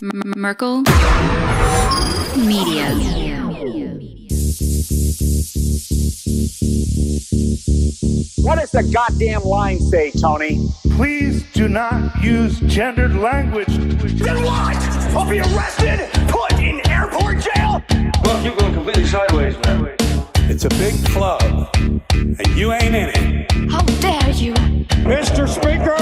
Merkel Media. What does the goddamn line say, Tony? Please do not use gendered language. Then what? I'll be arrested, put in airport jail? Well, you're going completely sideways, man. It's a big club, and you ain't in it. How dare you? Mr. Speaker,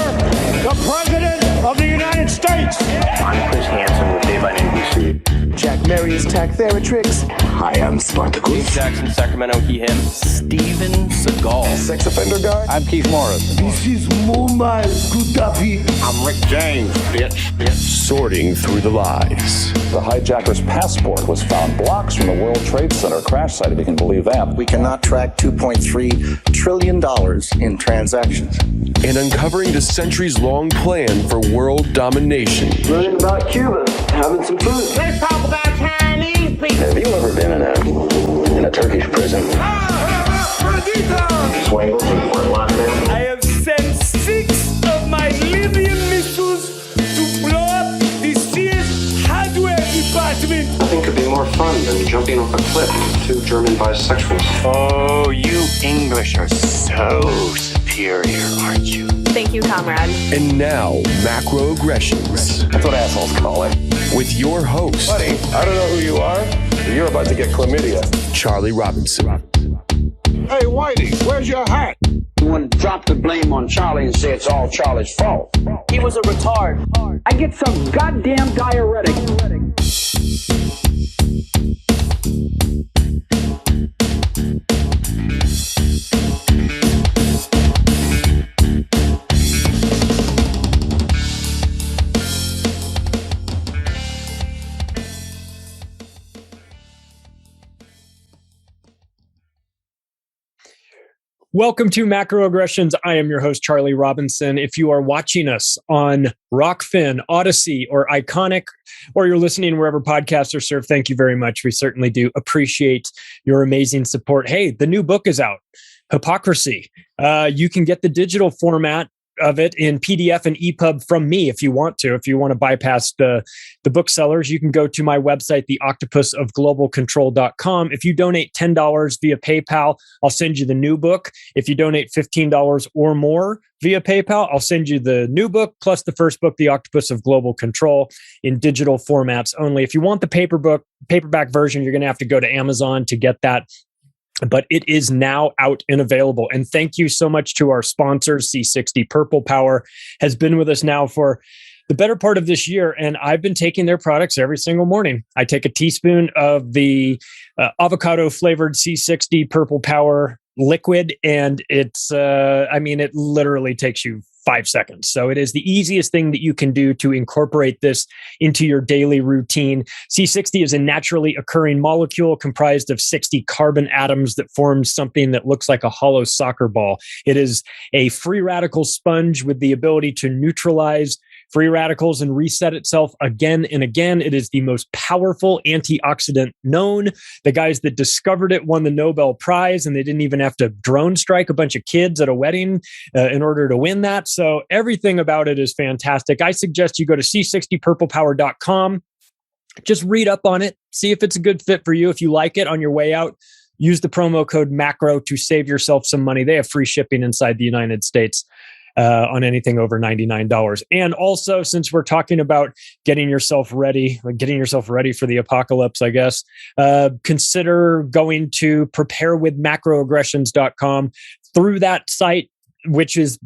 the President of the United States. I'm Chris Hansen with Dave on NBC. Jack Marius Tac-Theratrix. Hi, I'm Spartacus. Jackson, Sacramento, he, him. Steven Seagal. Sex offender guy. I'm Keith Morris. This is Mumbai Kutapi. I'm Rick James, bitch. Sorting through the lies. The hijacker's passport was found blocks from the World Trade Center crash site, if you can believe that. We cannot track $2.3 trillion in transactions. And uncovering the centuries-long plan for world domination. Learning about Cuba, having some food. Let's talk about Chinese people. Have you ever been in a Turkish prison? Swangles and weren't locked down? I have sent 6 of my Libyan missiles to blow up the Sears hardware department. Nothing could be more fun than jumping off a cliff with 2 German bisexuals. Oh, you English are so superior, aren't you? Thank you, comrade. And now, macroaggressions. That's what assholes call it. With your host, Buddy, I don't know who you are, but you're about to get chlamydia. Charlie Robinson. Hey, Whitey, where's your hat? You want to drop the blame on Charlie and say it's all Charlie's fault. He was a retard. I get some goddamn diuretic. Welcome to Macroaggressions. I am your host, Charlie Robinson. If you are watching us on Rockfin, Odyssey, or Iconic, or you're listening wherever podcasts are served, thank you very much. We certainly do appreciate your amazing support. Hey, the new book is out, Hypocrisy. You can get the digital format of it in PDF and EPUB from me if you want to. If you want to bypass the booksellers, you can go to my website, theoctopusofglobalcontrol.com. If you donate $10 via PayPal, I'll send you the new book. If you donate $15 or more via PayPal, I'll send you the new book plus the first book, The Octopus of Global Control, in digital formats only. If you want the paperback version, you're going to have to go to Amazon to get that. But it is now out and available. And thank you so much to our sponsors. C60 Purple Power has been with us now for the better part of this year, and I've been taking their products every single morning. I take a teaspoon of the avocado-flavored C60 Purple Power liquid, and it's, it literally takes you 5 seconds. So it is the easiest thing that you can do to incorporate this into your daily routine. C60 is a naturally occurring molecule comprised of 60 carbon atoms that forms something that looks like a hollow soccer ball. It is a free radical sponge with the ability to neutralize free radicals and reset itself again and again. It is the most powerful antioxidant known. The guys that discovered it won the Nobel Prize, and they didn't even have to drone strike a bunch of kids at a wedding in order to win that. So everything about it is fantastic. I suggest you go to c60purplepower.com. Just read up on it. See if it's a good fit for you. If you like it on your way out, use the promo code MACRO to save yourself some money. They have free shipping inside the United States on anything over $99. And also, since we're talking about getting yourself ready for the apocalypse, I guess, consider going to preparewithmacroaggressions.com. Through that site, which is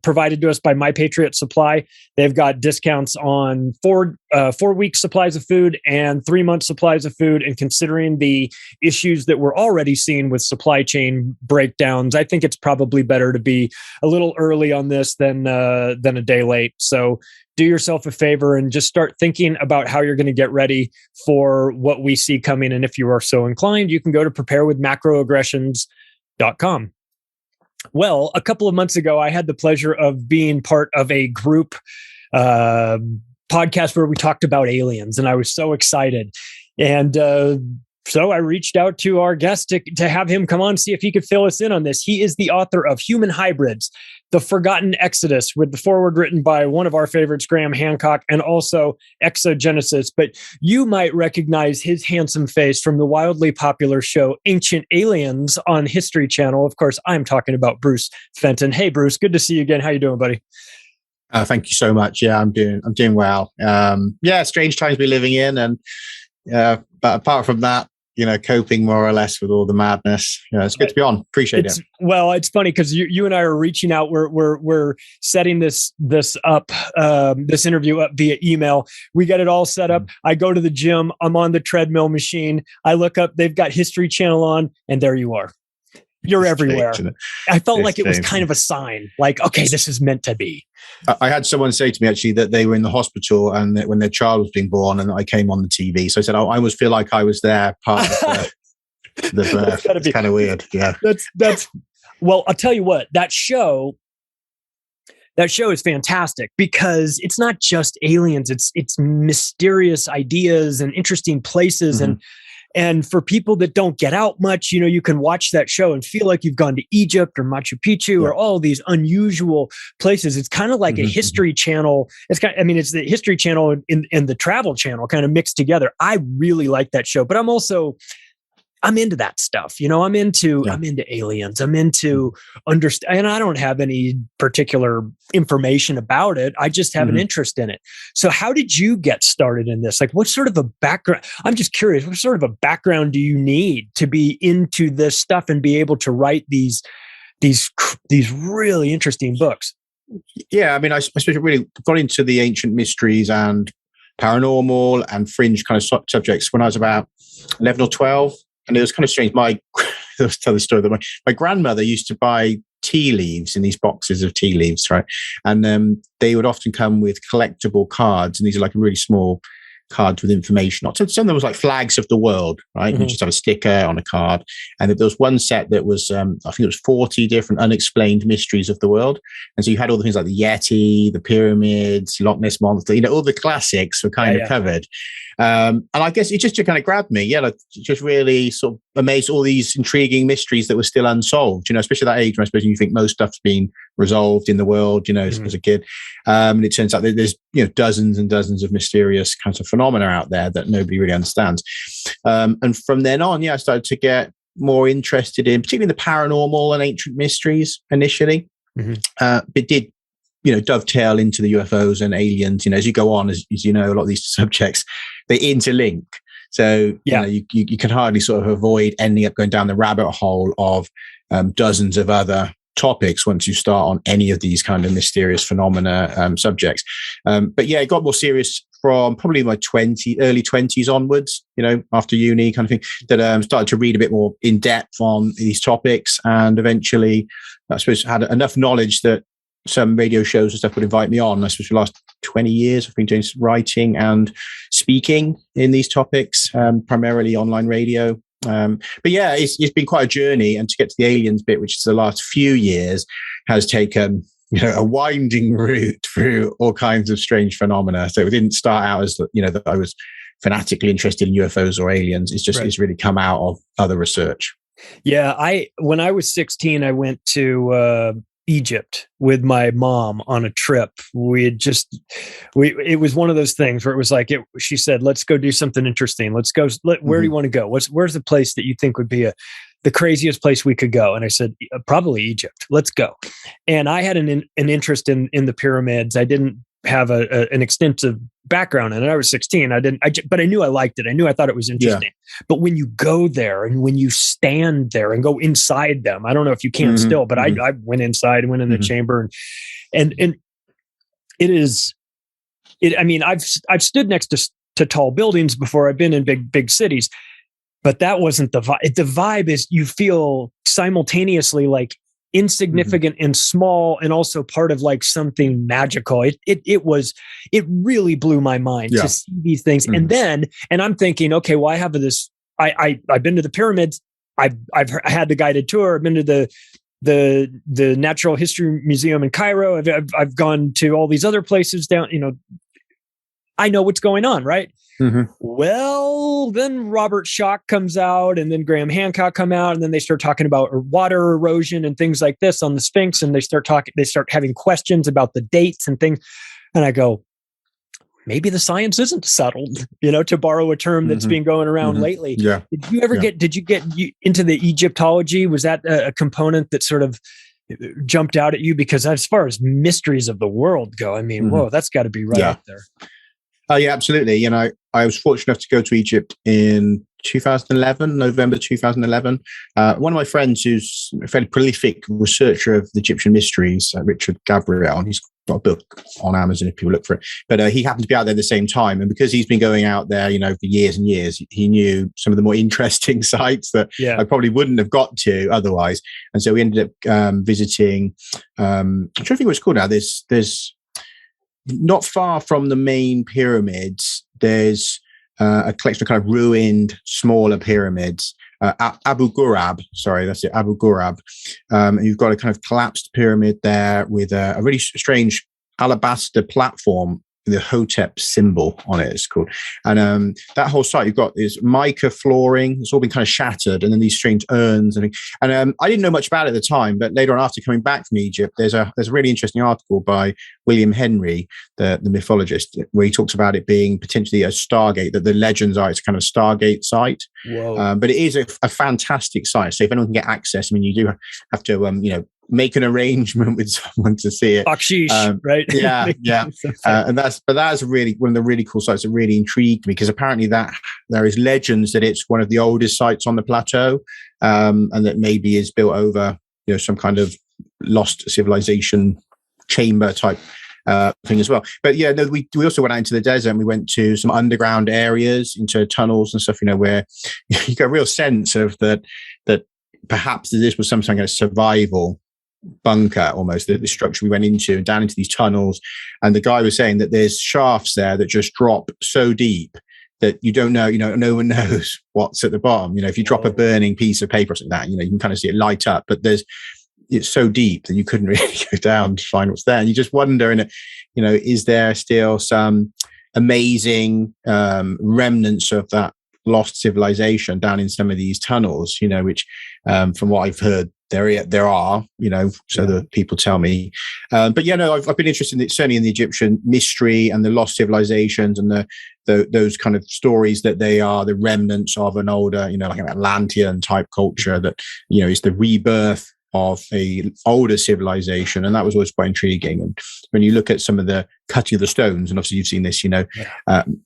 provided to us by My Patriot Supply, they've got discounts on 4-week supplies of food and 3-month supplies of food. And considering the issues that we're already seeing with supply chain breakdowns, I think it's probably better to be a little early on this than a day late. So do yourself a favor and just start thinking about how you're going to get ready for what we see coming. And if you are so inclined, you can go to preparewithmacroaggressions.com. Well, a couple of months ago, I had the pleasure of being part of a group podcast where we talked about aliens, and I was so excited. And So I reached out to our guest to have him come on, see if he could fill us in on this. He is the author of Human Hybrids, The Forgotten Exodus, with the foreword written by one of our favorites, Graham Hancock, and also Exogenesis. But you might recognize his handsome face from the wildly popular show Ancient Aliens on History Channel. Of course, I'm talking about Bruce Fenton. Hey, Bruce, good to see you again. How you doing, buddy? Thank you so much. Yeah, I'm doing well. Strange times we're living in, and but apart from that, coping more or less with all the madness. It's good to be on. Appreciate it. Well, it's funny because you and I are reaching out. We're setting this up, this interview up via email. We get it all set up. I go to the gym. I'm on the treadmill machine. I look up. They've got History Channel on, and there you are. You're everywhere. I felt like it was kind of a sign. Like, okay, this is meant to be. I had someone say to me actually that they were in the hospital and that when their child was being born, and I came on the TV. So I said, I always feel like I was there, part of the birth. It's kind of weird. Yeah. That's. Well, I'll tell you what. That show is fantastic because it's not just aliens. It's mysterious ideas and interesting places And for people that don't get out much, you can watch that show and feel like you've gone to Egypt or Machu Picchu or all these unusual places. It's kind of like a History Channel. It's the History Channel and the Travel Channel kind of mixed together. I really like that show, but I'm into that stuff. I'm into aliens. I'm into understand, and I don't have any particular information about it. I just have an interest in it. So how did you get started in this? Like, what sort of a background? I'm just curious, what sort of a background do you need to be into this stuff and be able to write these really interesting books? Yeah. I suppose I really got into the ancient mysteries and paranormal and fringe kind of subjects when I was about 11 or 12. And it was kind of strange. I'll tell the story that my grandmother used to buy tea leaves in these boxes of tea leaves, right? And they would often come with collectible cards. And these are like really small cards with information on. So some of them was like flags of the world, right? You just have a sticker on a card. And there was one set that was, I think it was 40 different unexplained mysteries of the world. And so you had all the things like the Yeti, the pyramids, Loch Ness Monster, all the classics were kind of covered. And I guess it just kind of grabbed me. Yeah, like just really sort of amazed all these intriguing mysteries that were still unsolved, especially at that age when I suppose you think most stuff's been resolved in the world, as a kid. And it turns out that there's, dozens and dozens of mysterious kinds of phenomena out there that nobody really understands. And from then on, I started to get more interested in, particularly the paranormal and ancient mysteries initially. But did, dovetail into the UFOs and aliens, as you go on, as you know, a lot of these subjects, they interlink. So, you can hardly sort of avoid ending up going down the rabbit hole of dozens of other topics once you start on any of these kind of mysterious phenomena subjects. But it got more serious from probably my early 20s onwards, after uni kind of thing, that started to read a bit more in depth on these topics, and eventually, I suppose, had enough knowledge that some radio shows and stuff would invite me on. I suppose for the last 20 years, I've been doing writing and speaking in these topics, primarily online radio. But it's been quite a journey, and to get to the aliens bit, which is the last few years, has taken a winding route through all kinds of strange phenomena. So it didn't start out as that I was fanatically interested in UFOs or aliens. It's just it's really come out of other research. Yeah, when I was 16, I went to Egypt with my mom on a trip. It was one of those things where it was like, she said, let's go do something interesting. Let's go. Where do you want to go? Where's the place that you think would be the craziest place we could go? And I said, probably Egypt. Let's go. And I had an interest in the pyramids. I didn't have an extensive background in it. I was 16. But I knew I liked it. I thought it was interesting. Yeah. But when you go there and when you stand there and go inside them, I don't know if you can still, but I went inside and went in the chamber and it is, I mean, I've stood next to tall buildings before. I've been in big cities, but that wasn't the vibe. The vibe is you feel simultaneously like insignificant and small, and also part of like something magical. It really blew my mind to see these things. And I'm thinking, okay, well, I have this, I've been to the pyramids. I've had the guided tour. I've been to the Natural History Museum in Cairo. I've gone to all these other places down, I know what's going on, right? Well, then Robert Schoch comes out, and then Graham Hancock come out, and then they start talking about water erosion and things like this on the Sphinx, and they start having questions about the dates and things. And I go, maybe the science isn't settled, to borrow a term that's been going around lately. Yeah. Did you get into the Egyptology? Was that a component that sort of jumped out at you? Because as far as mysteries of the world go, I mean, whoa, that's got to be right up there. Oh, yeah, absolutely. I was fortunate enough to go to Egypt in 2011, November 2011. One of my friends who's a fairly prolific researcher of the Egyptian mysteries, Richard Gabriel, he's got a book on Amazon if people look for it. But he happened to be out there at the same time. And because he's been going out there, for years and years, he knew some of the more interesting sites that I probably wouldn't have got to otherwise. And so we ended up visiting, I'm trying to think what it's called now. There's not far from the main pyramids, there's a collection of kind of ruined, smaller pyramids. Abu Ghurab, that's it, Abu Ghurab. You've got a kind of collapsed pyramid there with a really strange alabaster platform, the Hotep symbol on it, it's called. And that whole site, you've got this mica flooring, it's all been kind of shattered, and then these strange urns. And I didn't know much about it at the time, but later on, after coming back from Egypt, there's a really interesting article by William Henry, the mythologist, where he talks about it being potentially a Stargate, that the legends are it's kind of Stargate site. Whoa. But it is a fantastic site. So if anyone can get access, I mean, you do have to, make an arrangement with someone to see it. Bakshish, right? Yeah. And that's really one of the really cool sites that really intrigued me, because apparently that there is legends that it's one of the oldest sites on the plateau, and that maybe is built over, some kind of lost civilization chamber type thing as well. But we also went out into the desert, and we went to some underground areas, into tunnels and stuff, where you get a real sense of that perhaps this was some kind of survival bunker, almost the structure we went into, and down into these tunnels. And the guy was saying that there's shafts there that just drop so deep that you don't know, no one knows what's at the bottom. If you drop a burning piece of paper or something like that, you can kind of see it light up, but it's so deep that you couldn't really go down to find what's there. And you just wonder, is there still some amazing remnants of that lost civilization down in some of these tunnels, which from what I've heard, there are, so the people tell me. But I've been interested in certainly in the Egyptian mystery and the lost civilizations, and those kind of stories that they are the remnants of an older, like an Atlantean type culture that, is the rebirth of a older civilization. And that was always quite intriguing. And when you look at some of the cutting of the stones, and obviously you've seen this,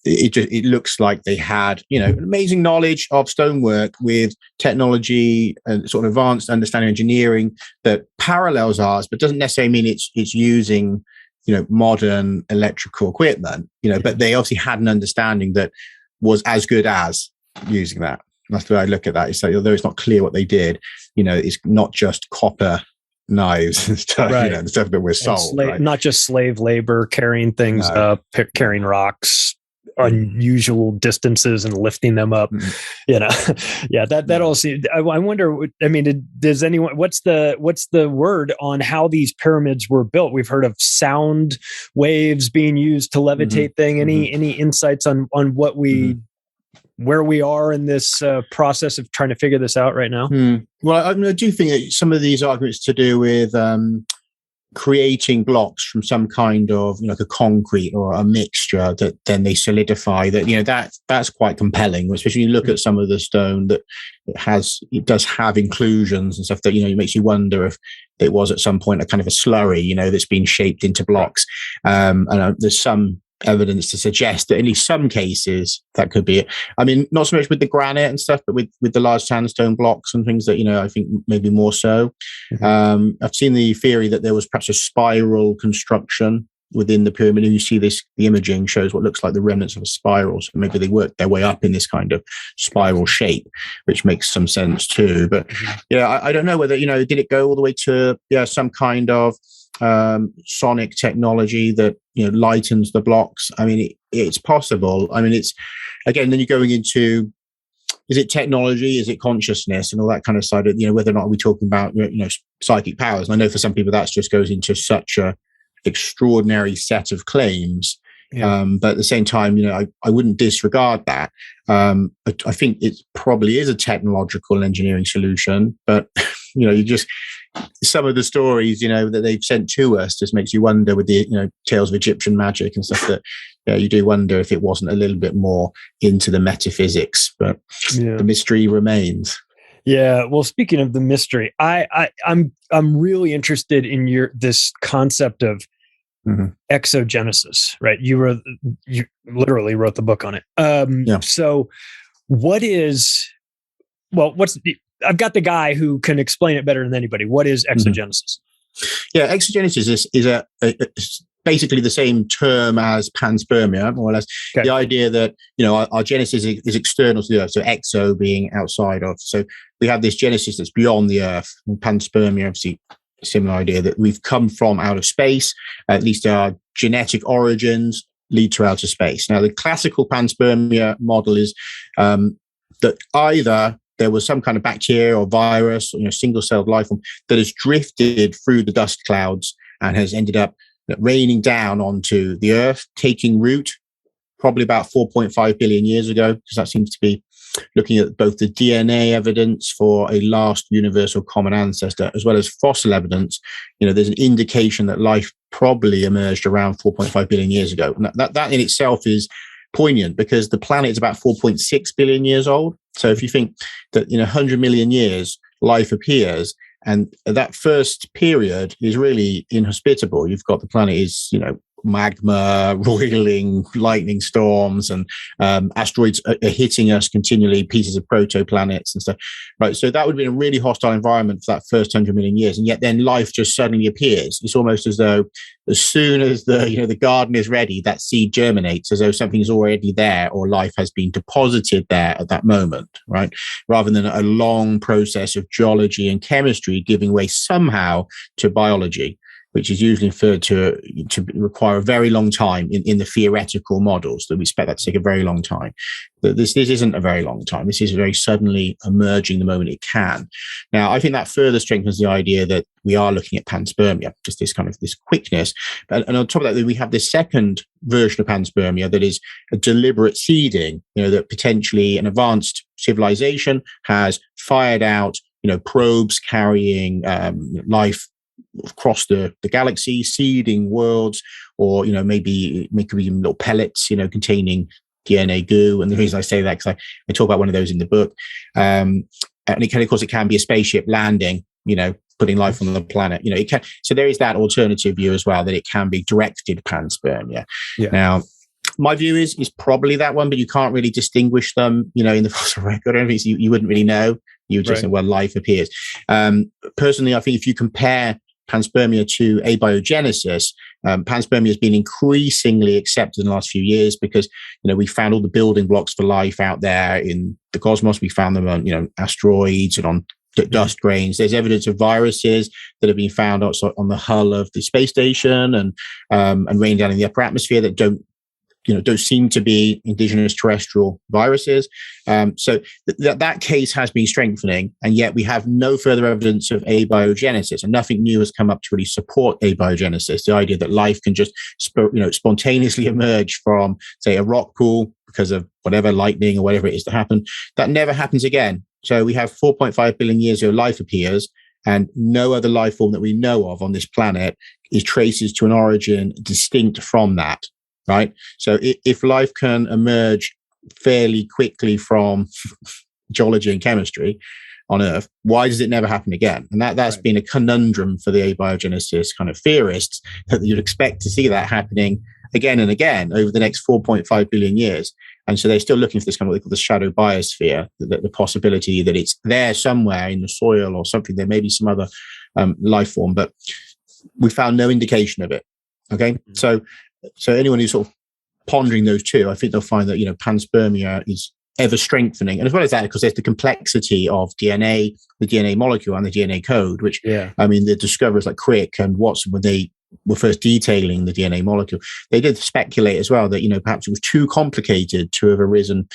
it looks like they had, amazing knowledge of stonework with technology and sort of advanced understanding of engineering that parallels ours, but doesn't necessarily mean it's using, modern electrical equipment, but they obviously had an understanding that was as good as using that. That's the way I look at that. It's like, although it's not clear what they did, it's not just copper knives and stuff, the stuff that we're sold. Right? Not just slave labor, carrying things up, carrying rocks, unusual distances and lifting them up. That all seems, I wonder, does anyone, what's the word on how these pyramids were built? We've heard of sound waves being used to levitate things. Any insights on what where we are in this process of trying to figure this out right now? Well, I do think that some of these arguments to do with creating blocks from some kind of like a concrete or a mixture that then they solidify, that that's quite compelling, especially when you look at some of the stone that it does have inclusions and stuff that it makes you wonder if it was at some point a kind of a slurry that's been shaped into blocks. And there's some evidence to suggest that in some cases that could be it. I mean, not so much with the granite and stuff, but with the large sandstone blocks and things that, I think maybe more so. I've seen the theory that there was perhaps a spiral construction within the pyramid. And you see the imaging shows what looks like the remnants of a spiral. So maybe they worked their way up in this kind of spiral shape, which makes some sense too. But I don't know whether, did it go all the way to some kind of sonic technology that lightens the blocks? I mean, it's possible. I mean, it's again, then you're going into, is it technology, is it consciousness, and all that kind of side of whether or not we're talking about psychic powers. And I know for some people that just goes into such a extraordinary set of claims But at the same time, I wouldn't disregard that. I think it probably is a technological engineering solution, but you just, some of the stories, that they've sent to us just makes you wonder with the, tales of Egyptian magic and stuff that, you do wonder if it wasn't a little bit more into the metaphysics, but the mystery remains. Yeah. Well, speaking of the mystery, I'm really interested in this concept of exogenesis, right? You literally wrote the book on it. So I've got the guy who can explain it better than anybody. What is exogenesis? Yeah, exogenesis is basically the same term as panspermia, more or less. Okay. The idea that, our genesis is external to the Earth, so exo being outside of. So we have this genesis that's beyond the Earth. And panspermia, obviously, similar idea that we've come from outer space, at least our genetic origins lead to outer space. Now, the classical panspermia model is that either there was some kind of bacteria or virus, or, single-celled life form that has drifted through the dust clouds and has ended up raining down onto the Earth, taking root probably about 4.5 billion years ago, because that seems to be looking at both the DNA evidence for a last universal common ancestor, as well as fossil evidence. There's an indication that life probably emerged around 4.5 billion years ago. And that in itself is poignant because the planet is about 4.6 billion years old. So if you think that in 100 million years, life appears, and that first period is really inhospitable. You've got the planet is, magma, roiling, lightning storms, and asteroids are hitting us continually, pieces of protoplanets and stuff. Right. So that would have been a really hostile environment for that first 100 million years. And yet then life just suddenly appears. It's almost as though as soon as the garden is ready, that seed germinates, as though something is already there or life has been deposited there at that moment, right? Rather than a long process of geology and chemistry giving way somehow to biology, which is usually inferred to require a very long time in the theoretical models, that we expect that to take a very long time. But this isn't a very long time. This is very suddenly emerging the moment it can. Now, I think that further strengthens the idea that we are looking at panspermia, just this kind of this quickness. And on top of that, we have this second version of panspermia that is a deliberate seeding, that potentially an advanced civilization has fired out, probes carrying life across the galaxy, seeding worlds, or maybe even little pellets, containing DNA goo. And the reason I say that because I talk about one of those in the book, and it can, of course, it can be a spaceship landing, putting life on the planet. It can. So there is that alternative view as well, that it can be directed panspermia. Yeah. Now, my view is probably that one, but you can't really distinguish them, in the fossil record. I don't think you wouldn't really know. You would just know where life appears. Personally, I think if you compare panspermia to abiogenesis, panspermia has been increasingly accepted in the last few years because, we found all the building blocks for life out there in the cosmos. We found them on, asteroids and on dust grains. There's evidence of viruses that have been found also on the hull of the space station and raining down in the upper atmosphere that don't seem to be indigenous terrestrial viruses. So that case has been strengthening, and yet we have no further evidence of abiogenesis, and nothing new has come up to really support abiogenesis. The idea that life can just spontaneously emerge from, say, a rock pool because of whatever lightning or whatever it is to happen, that never happens again. So we have 4.5 billion years ago, life appears, and no other life form that we know of on this planet is traces to an origin distinct from that. Right. So if life can emerge fairly quickly from geology and chemistry on Earth, why does it never happen again? And that's been a conundrum for the abiogenesis kind of theorists, that you'd expect to see that happening again and again over the next 4.5 billion years. And so they're still looking for this kind of what they call the shadow biosphere, the possibility that it's there somewhere in the soil or something. There may be some other life form, but we found no indication of it. Okay. Mm-hmm. So anyone who's sort of pondering those two, I think they'll find that, panspermia is ever strengthening. And as well as that, because there's the complexity of DNA, the DNA molecule and the DNA code, which, the discoverers like Crick and Watson, when they were first detailing the DNA molecule, they did speculate as well that, perhaps it was too complicated to have arisen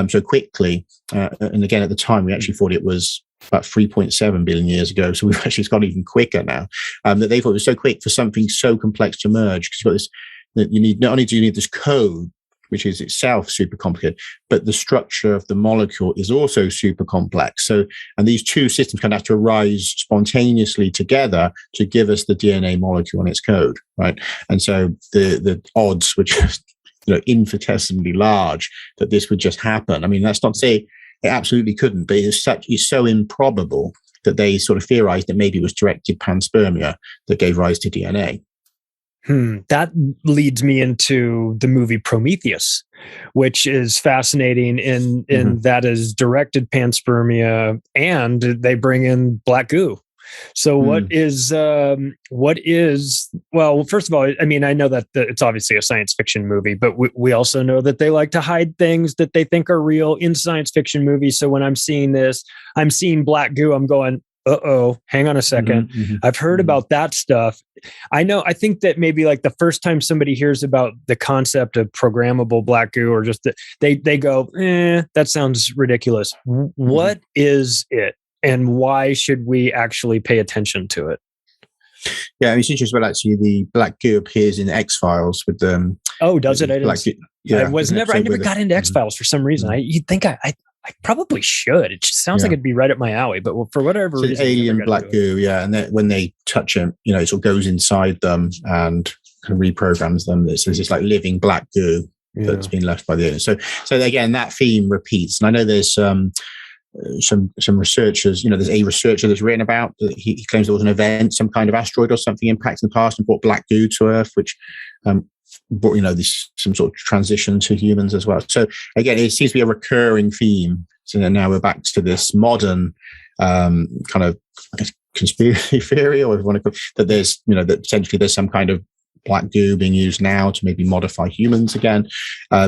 so quickly. And again, at the time, we actually thought it was about 3.7 billion years ago. So we've actually gone even quicker now, that they thought it was so quick for something so complex to emerge, because you've got this that you need, not only do you need this code, which is itself super complicated, but the structure of the molecule is also super complex. So, and these two systems kind of have to arise spontaneously together to give us the DNA molecule and its code, right? And so the odds were just, infinitesimally large that this would just happen. I mean, that's not to say it absolutely couldn't, but it's so improbable that they sort of theorized that maybe it was directed panspermia that gave rise to DNA. That leads me into the movie Prometheus, which is fascinating in that is directed panspermia, and they bring in black goo. So what is, well, first of all, I mean, I know that it's obviously a science fiction movie, but we also know that they like to hide things that they think are real in science fiction movies. So when I'm seeing this, I'm seeing black goo, I'm going, hang on a second. I've heard about that stuff. I think that maybe like the first time somebody hears about the concept of programmable black goo, or just they go, that sounds ridiculous. What is it? And why should we actually pay attention to it? Yeah, it's interesting. Well, actually, the black goo appears in X-Files with them. Oh, does it? I never got into X-Files for some reason. You'd think I probably should. It just sounds like it'd be right up my alley, but for whatever reason, alien black goo, and then when they touch them, it sort of goes inside them and kind of reprograms them. So it's just like living black goo that's been left by the alien. So again, that theme repeats. And I know there's some researchers. There's a researcher that's written about that he claims there was an event, some kind of asteroid or something impact in the past and brought black goo to Earth, which brought this some sort of transition to humans as well. So again, it seems to be a recurring theme. So now we're back to this modern kind of, I guess, conspiracy theory, or if you want to call it, that there's that potentially there's some kind of black goo being used now to maybe modify humans again.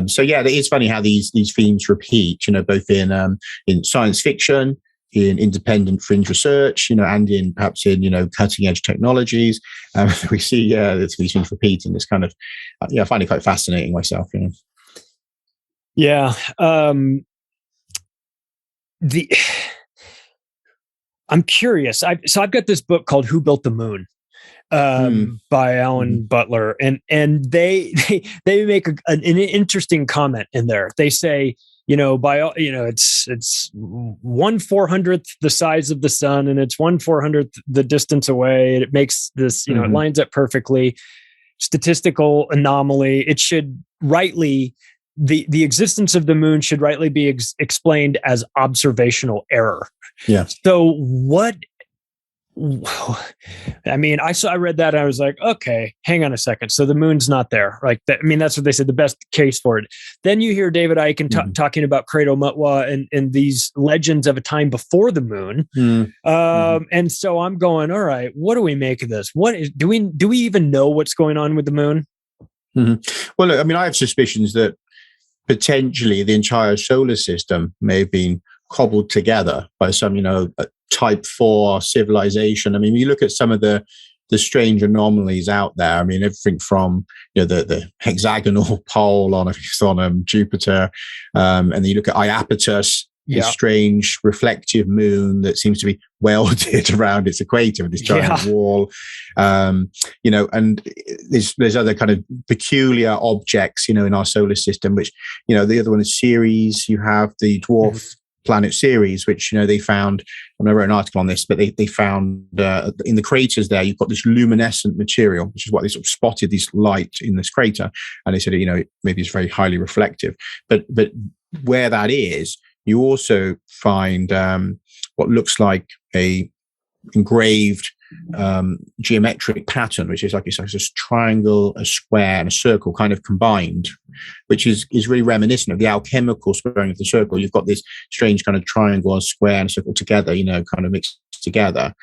So yeah, it is funny how these themes repeat. Both in science fiction, in independent fringe research, and in perhaps in cutting edge technologies. We see these things repeat in this kind of I find it quite fascinating myself. Yeah. I'm curious. I've got this book called Who Built the Moon by Alan Butler, and they make an interesting comment in there. They say, it's 1/400th the size of the sun, and it's 1/400th the distance away. And it makes this, it lines up perfectly. Statistical anomaly. It should rightly, the existence of the moon should rightly be explained as observational error. Yeah. So what? I mean, I read that and I was like, okay, hang on a second. So the moon's not there. Like that, I mean, that's what they said, the best case for it. Then you hear David Icke talking about Credo Mutwa and these legends of a time before the moon. And so I'm going, all right, what do we make of this? Do we even know what's going on with the moon? Well, look, I mean, I have suspicions that potentially the entire solar system may have been cobbled together by some, type 4 civilization. I mean, you look at some of the strange anomalies out there. I mean, everything from the hexagonal pole on Jupiter, and then you look at Iapetus, this strange reflective moon that seems to be welded around its equator with this giant wall. And there's other kind of peculiar objects, in our solar system, which, the other one is Ceres. You have the dwarf planet Ceres, which, they found, I wrote an article on this, but they found in the craters there, you've got this luminescent material, which is what they sort of spotted, this light in this crater. And they said, maybe it's very highly reflective. But where that is, you also find what looks like a engraved geometric pattern, which is like it's like this triangle, a square, and a circle kind of combined, which is really reminiscent of the alchemical squaring of the circle. You've got this strange kind of triangle, a square, and a circle together, kind of mixed together,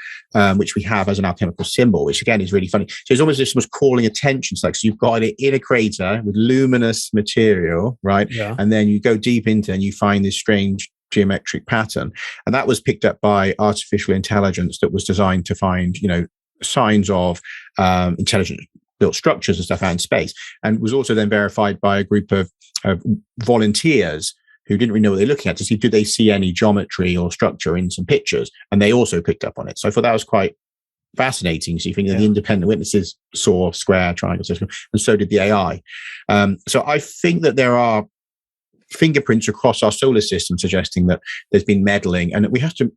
which we have as an alchemical symbol, which again is really funny. So it's almost this was calling attention. So you've got it in a crater with luminous material, right? Yeah. And then you go deep into and you find this strange geometric pattern, and that was picked up by artificial intelligence that was designed to find signs of intelligent built structures and stuff out in space, and was also then verified by a group of volunteers who didn't really know what they're looking at to see did they see any geometry or structure in some pictures, and they also picked up on it. So I thought that was quite fascinating. So you think that the independent witnesses saw square, triangle, circle, and so did the AI. So I think that there are fingerprints across our solar system suggesting that there's been meddling, and we have to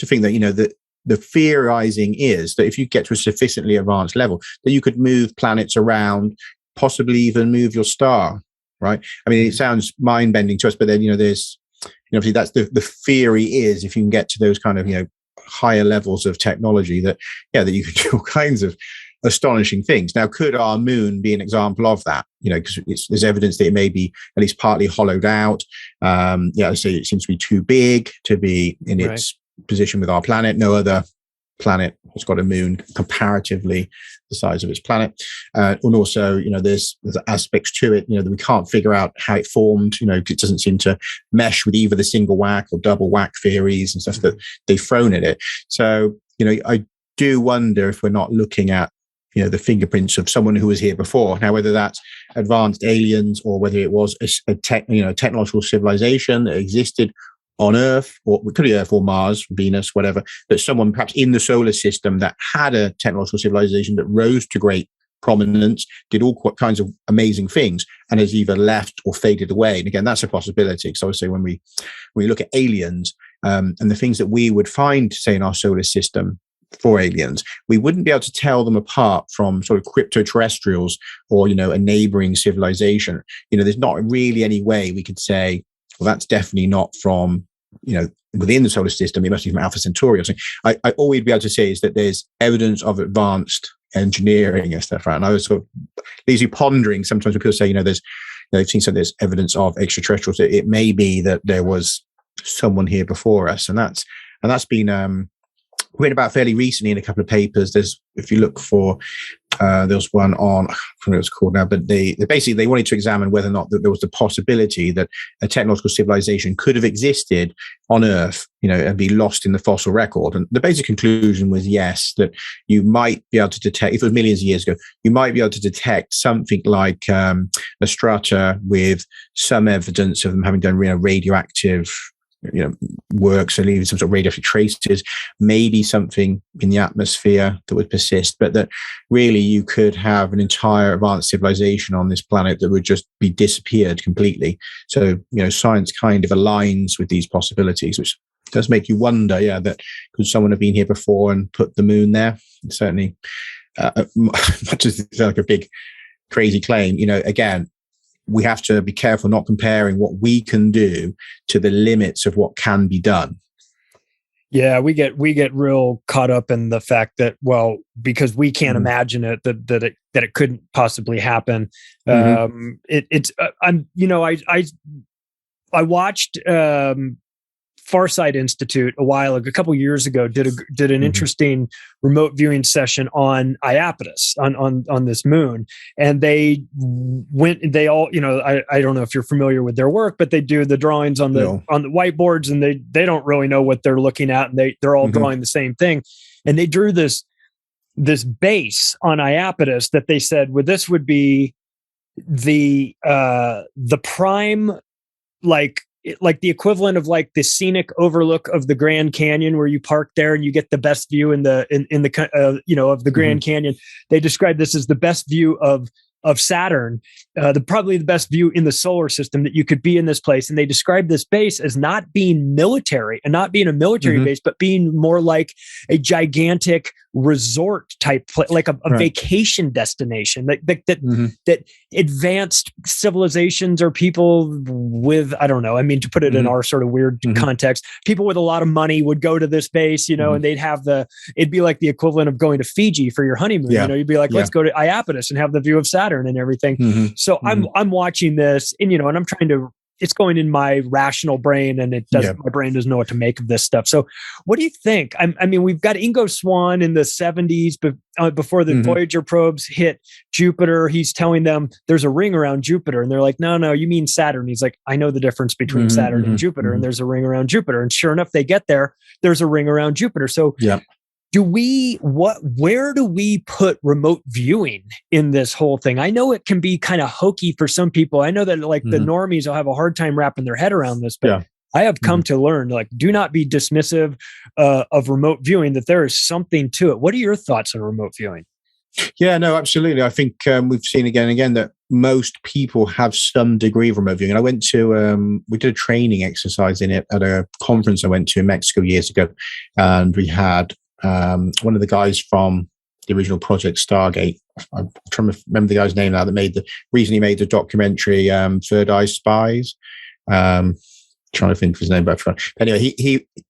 think that, you know, that the theorizing is that if you get to a sufficiently advanced level, that you could move planets around, possibly even move your star, right? I mean, it sounds mind-bending to us, but then, you know, there's, you know, obviously that's the theory is, if you can get to those kind of, you know, higher levels of technology, that you can do all kinds of astonishing things. Now, could our moon be an example of that? You know, because there's evidence that it may be at least partly hollowed out. So it seems to be too big to be in its position with our planet. No other planet has got a moon comparatively the size of its planet. And also, you know, there's aspects to it, you know, that we can't figure out how it formed. You know, it doesn't seem to mesh with either the single whack or double whack theories and stuff that they've thrown at it. So, you know, I do wonder if we're not looking at, you know, the fingerprints of someone who was here before. Now, whether that's advanced aliens or whether it was a technological civilization that existed on Earth, or it could be Earth or Mars, Venus, whatever, that someone perhaps in the solar system that had a technological civilization that rose to great prominence, did all kinds of amazing things, and has either left or faded away. And again, that's a possibility. So I would say when we look at aliens and the things that we would find, say, in our solar system for aliens, we wouldn't be able to tell them apart from sort of crypto-terrestrials or, you know, a neighboring civilization. You know, there's not really any way we could say, well, that's definitely not from, you know, within the solar system. It must be from Alpha Centauri or something. All we'd be able to say is that there's evidence of advanced engineering and stuff, right? And I was sort of leaves you pondering sometimes when people say, you know, they've seen there's evidence of extraterrestrials. It may be that there was someone here before us, and that's been written about fairly recently in a couple of papers. There's, if you look for, there was one on, I don't know what it's called now, but they wanted to examine whether or not there was the possibility that a technological civilization could have existed on Earth, you know, and be lost in the fossil record. And the basic conclusion was yes, that you might be able to detect, if it was millions of years ago, you might be able to detect something like a strata with some evidence of them having done, you know, radioactive, you know, work, so leaving some sort of radioactive traces, maybe something in the atmosphere that would persist, but that really you could have an entire advanced civilization on this planet that would just be disappeared completely. So, you know, science kind of aligns with these possibilities, which does make you wonder, that could someone have been here before and put the moon there? Certainly, much as it's like a big, crazy claim, you know, again, we have to be careful not comparing what we can do to the limits of what can be done. Yeah, we get real caught up in the fact that, well, because we can't imagine it, that it couldn't possibly happen. I watched Farsight Institute a couple years ago did an interesting remote viewing session on Iapetus on this moon, and they all, you know, I don't know if you're familiar with their work, but they do the drawings on the whiteboards, and they don't really know what they're looking at, and they're all drawing the same thing, and they drew this base on Iapetus that they said, well, this would be the prime, like the equivalent of like the scenic overlook of the Grand Canyon, where you park there and you get the best view of the Grand Canyon. They describe this as the best view of Saturn, probably the best view in the solar system, that you could be in this place. And they describe this base as not being military and not being a military base, but being more like a gigantic resort type, like a vacation destination that advanced civilizations or people with, I don't know, I mean, to put it in our sort of weird context, people with a lot of money would go to this base, you know, and it'd be like the equivalent of going to Fiji for your honeymoon. You know, you'd be like, let's go to Iapetus and have the view of Saturn and everything. So I'm watching this, and, you know, and I'm trying to, it's going in my rational brain, and my brain doesn't know what to make of this stuff. So what do you think? I mean, we've got Ingo Swann in the 70s, before the Voyager probes hit Jupiter. He's telling them there's a ring around Jupiter, and they're like, no, you mean Saturn. He's like, I know the difference between Saturn and Jupiter, and there's a ring around Jupiter. And sure enough, they get there, there's a ring around Jupiter. So where do we put remote viewing in this whole thing? I know it can be kind of hokey for some people. I know that like the normies will have a hard time wrapping their head around this, but I have come to learn, like, do not be dismissive of remote viewing, that there is something to it. What are your thoughts on remote viewing? Yeah, no, absolutely. I think we've seen again and again that most people have some degree of remote viewing. And I went to, we did a training exercise in it at a conference I went to in Mexico years ago. And we had one of the guys from the original Project Stargate. I'm trying to remember the guy's name now that recently made the documentary Third Eye Spies. Trying to think of his name, but anyway,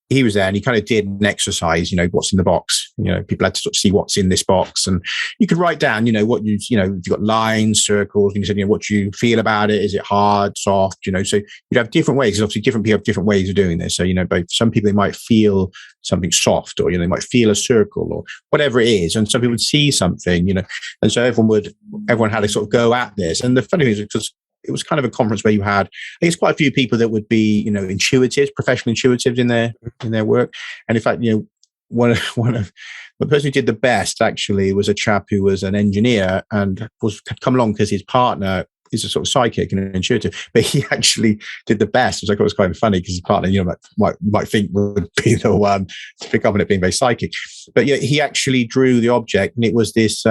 he was there and he kind of did an exercise, what's in the box. People had to sort of see what's in this box, and you could write down, what if you've got lines, circles, and you said, what you feel about it. Is it hard, soft? So you'd have different ways. Because obviously different people have different ways of doing this. So, but some people, they might feel something soft, or, they might feel a circle or whatever it is. And some people would see something, and so everyone had to sort of go at this. And the funny thing is, because it was kind of a conference where you had, I guess, quite a few people that would be, intuitives, professional intuitives in their work. And in fact, one of the person who did the best actually was a chap who was an engineer and had come along because his partner is a sort of psychic and an intuitive, but he actually did the best, which I thought was kind of funny because his partner, you might think would be the one to pick up on it being very psychic. But he actually drew the object, and it was this,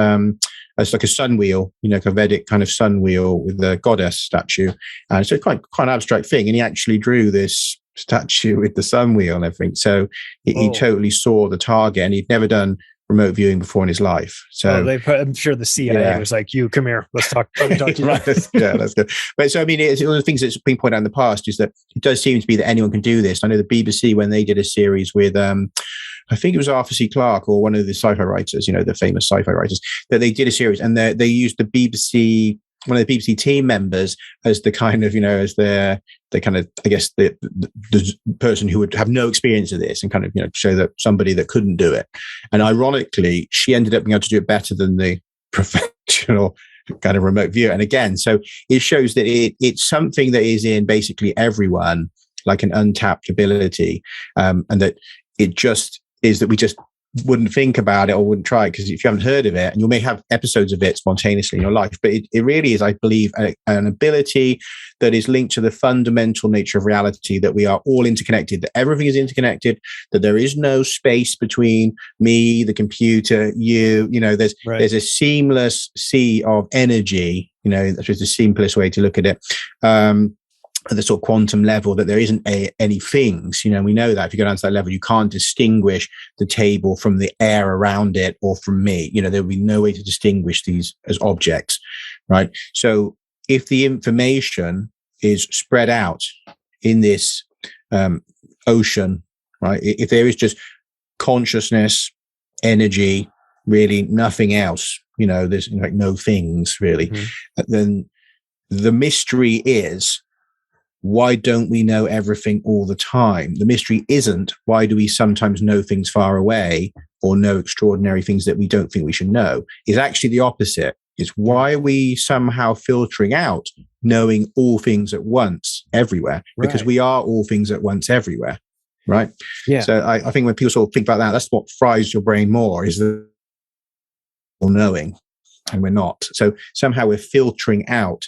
it's like a sun wheel, kind of Vedic kind of sun wheel with the goddess statue. And so quite an abstract thing. And he actually drew this statue with the sun wheel and everything. So he totally saw the target, and he'd never done remote viewing before in his life. So I'm sure the CIA was like, "You come here, let's talk to you." Right. That's good. But so, I mean, it's one of the things that's been pointed out in the past is that it does seem to be that anyone can do this. I know the BBC, when they did a series with, I think it was Arthur C. Clarke or one of the sci-fi writers, the famous sci-fi writers, that they did a series, and they used the BBC, one of the BBC team members as the kind of, as the kind of, I guess, the person who would have no experience of this, and kind of, show that somebody that couldn't do it. And ironically, she ended up being able to do it better than the professional kind of remote viewer. And again, so it shows that it's something that is in basically everyone, like an untapped ability, and that it just is that we just wouldn't think about it or wouldn't try it because if you haven't heard of it, and you may have episodes of it spontaneously in your life, but it really is, I believe, an ability that is linked to the fundamental nature of reality, that we are all interconnected, that everything is interconnected, that there is no space between me, the computer, you, there's a seamless sea of energy, that's just the simplest way to look at it. At the sort of quantum level, that there isn't any things, we know that if you go down to that level, you can't distinguish the table from the air around it or from me. There will be no way to distinguish these as objects, right? So if the information is spread out in this ocean, right? If there is just consciousness, energy, really nothing else, there's like no things really, then the mystery is, why don't we know everything all the time? The mystery isn't, why do we sometimes know things far away or know extraordinary things that we don't think we should know? It's actually the opposite. It's why are we somehow filtering out knowing all things at once everywhere? Right. Because we are all things at once everywhere, right? Yeah. So I think when people sort of think about that, that's what fries your brain more, is the all knowing, and we're not. So somehow we're filtering out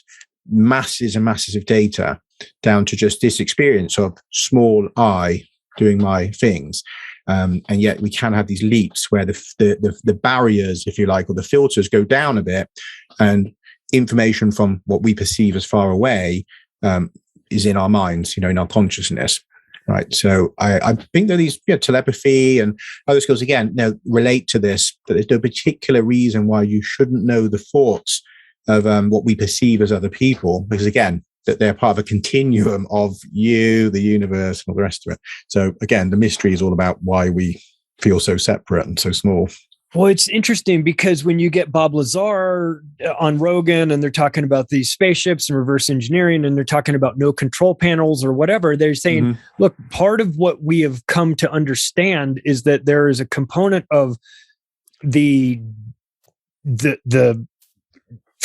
masses and masses of data down to just this experience of small I doing my things. And yet we can have these leaps where the barriers, if you like, or the filters go down a bit, and information from what we perceive as far away is in our minds, in our consciousness. Right. So I think that these telepathy and other skills, again, relate to this, that there's no particular reason why you shouldn't know the thoughts of what we perceive as other people, because again, that they're part of a continuum of you, the universe, and all the rest of it. So again, the mystery is all about why we feel so separate and so small. Well, it's interesting because when you get Bob Lazar on Rogan and they're talking about these spaceships and reverse engineering, and they're talking about no control panels or whatever, they're saying, look, part of what we have come to understand is that there is a component of the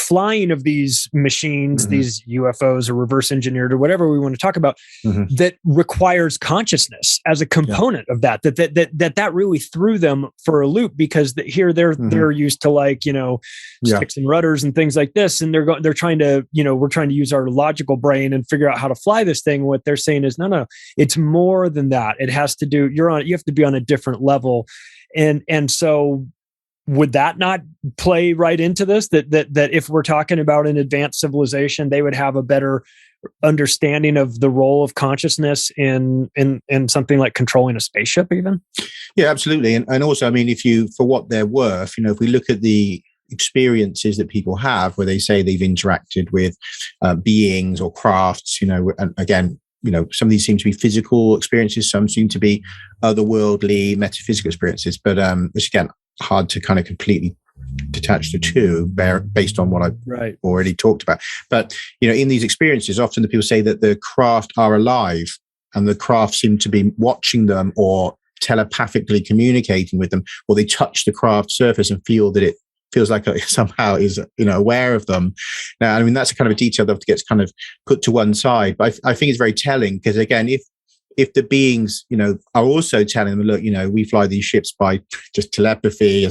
flying of these machines, these UFOs or reverse engineered or whatever we want to talk about, that requires consciousness as a component of that really threw them for a loop, because here they're used to, like, sticks and rudders and things like this, and they're trying to, we're trying to use our logical brain and figure out how to fly this thing. What they're saying is no, it's more than that. It has to do, you have to be on a different level, and so. Would that not play right into this? That if we're talking about an advanced civilization, they would have a better understanding of the role of consciousness in something like controlling a spaceship, even? Yeah, absolutely. And also, I mean, for what they're worth, if we look at the experiences that people have where they say they've interacted with beings or crafts, and again, some of these seem to be physical experiences, some seem to be otherworldly, metaphysical experiences, but which again, hard to kind of completely detach the two based on what I've already talked about. But, in these experiences, often the people say that the craft are alive and the craft seem to be watching them or telepathically communicating with them, or they touch the craft surface and feel that it feels like it somehow is, aware of them. Now, I mean, that's a kind of a detail that gets kind of put to one side, but I think it's very telling, because again, if the beings, are also telling them, look, we fly these ships by just telepathy,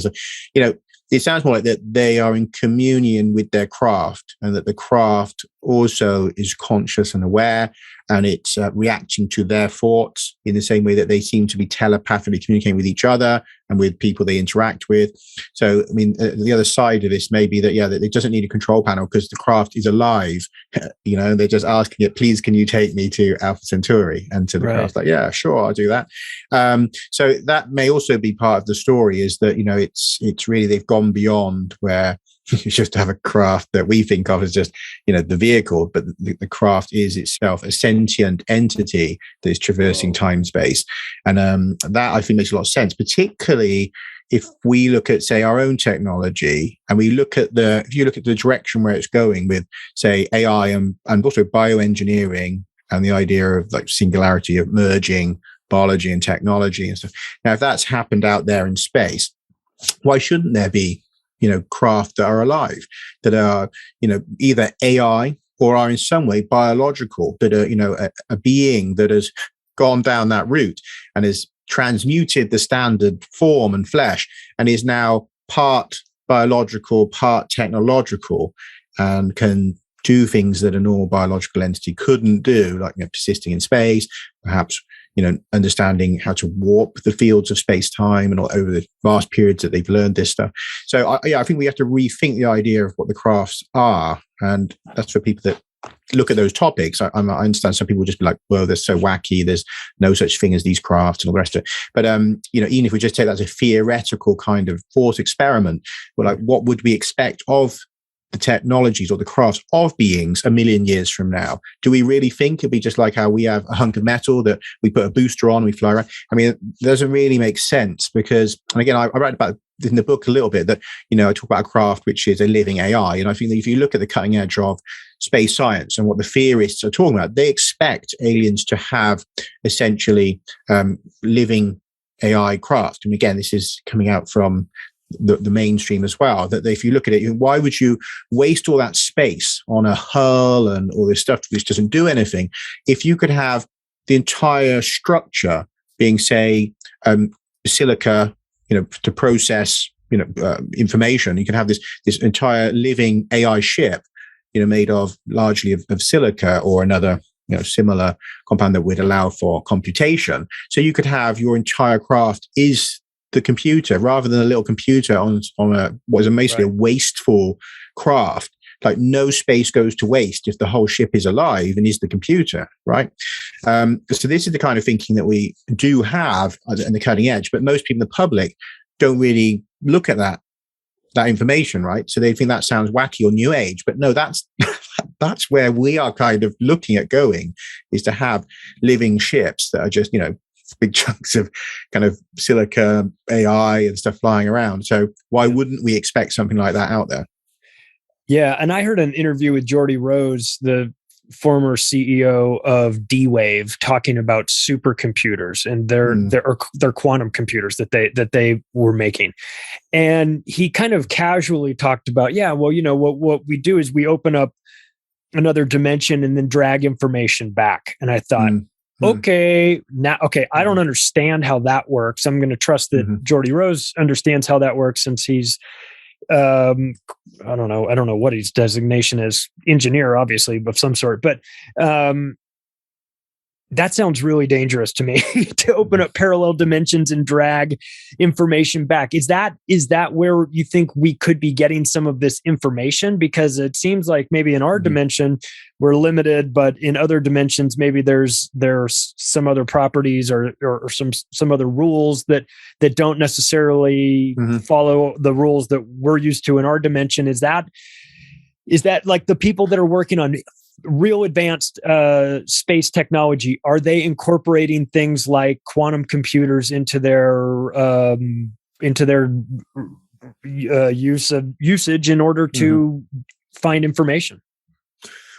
it sounds more like that they are in communion with their craft, and that the craft also is conscious and aware, and it's reacting to their thoughts in the same way that they seem to be telepathically communicating with each other and with people they interact with. So, I mean, the other side of this may be that, that it doesn't need a control panel because the craft is alive. They're just asking it, please, can you take me to Alpha Centauri? And to the craft, like, yeah, sure, I'll do that. So that may also be part of the story, is that, it's really, they've gone beyond where you just have a craft that we think of as just, the vehicle, but the craft is itself a sentient entity that is traversing time space. And that I think makes a lot of sense, particularly if we look at, say, our own technology, and we look at if you look at the direction where it's going with, say, AI and also bioengineering, and the idea of like singularity of merging biology and technology and stuff. Now, if that's happened out there in space, why shouldn't there be craft that are alive, that are, either AI or are in some way biological, that are, a being that has gone down that route and has transmuted the standard form and flesh and is now part biological, part technological, and can do things that a normal biological entity couldn't do, like persisting in space, perhaps understanding how to warp the fields of space-time and all over the vast periods that they've learned this stuff. So I think we have to rethink the idea of what the crafts are. And that's for people that look at those topics. I understand some people will just be like, well, they're so wacky. There's no such thing as these crafts and all the rest of it. But, even if we just take that as a theoretical kind of thought experiment, we're like, what would we expect of the technologies or the crafts of beings a million years from now? Do we really think it'd be just like how we have a hunk of metal that we put a booster on, we fly around? I mean, it doesn't really make sense, because, and again, I write about in the book a little bit that, I talk about a craft which is a living AI. And I think that if you look at the cutting edge of space science and what the theorists are talking about, they expect aliens to have essentially living AI craft. And again, this is coming out from the mainstream as well, that if you look at it, why would you waste all that space on a hull and all this stuff which doesn't do anything if you could have the entire structure being, say, silica, to process information? You can have this entire living AI ship, made of largely of silica or another similar compound that would allow for computation. So you could have your entire craft is the computer, rather than a little computer on what is basically a wasteful craft. Like, no space goes to waste if the whole ship is alive and is the computer, right? So this is the kind of thinking that we do have in the cutting edge, but most people in the public don't really look at that information, right? So they think that sounds wacky or new age, but no, that's where we are kind of looking at going, is to have living ships that are just, big chunks of kind of silica AI and stuff flying around. So why wouldn't we expect something like that out there? Yeah. And I heard an interview with Geordie Rose, the former CEO of D-Wave talking about supercomputers and their quantum computers that they were making. And he kind of casually talked about, what we do is we open up another dimension and then drag information back. And I thought, I don't understand how that works. I'm going to trust that Geordie Rose understands how that works, since he's I don't know what his designation is, engineer, obviously, of some sort, but that sounds really dangerous to me to open up parallel dimensions and drag information back. Is that where you think we could be getting some of this information? Because it seems like maybe in our dimension we're limited, but in other dimensions maybe there's some other properties or some other rules that don't necessarily follow the rules that we're used to in our dimension. Is that like the people that are working on real advanced space technology, are they incorporating things like quantum computers into their usage in order to find information?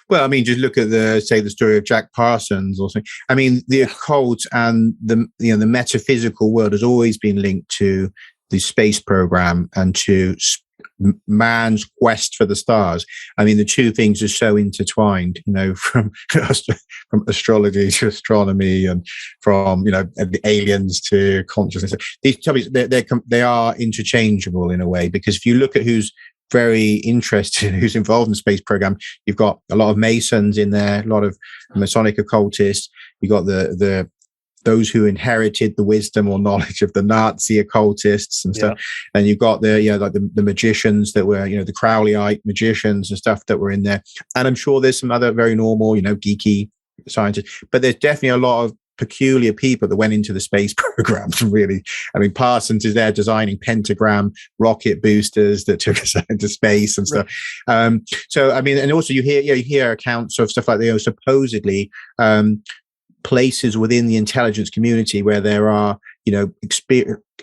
Well, I mean, just look at the story of Jack Parsons or something. I mean, the occult and the metaphysical world has always been linked to the space program and to man's quest for the stars. I mean, the two things are so intertwined, from astrology to astronomy, and from the aliens to consciousness. These topics, they are interchangeable in a way, because if you look at who's very interested, who's involved in the space program, you've got a lot of Masons in there, a lot of Masonic occultists. You got those who inherited the wisdom or knowledge of the Nazi occultists and stuff. And you've got the magicians that were, the Crowleyite magicians and stuff that were in there. And I'm sure there's some other very normal, geeky scientists, but there's definitely a lot of peculiar people that went into the space programs. Really, I mean, Parsons is there designing pentagram rocket boosters that took us into space and stuff. So, I mean, and also you hear accounts of stuff like supposedly, places within the intelligence community where there are,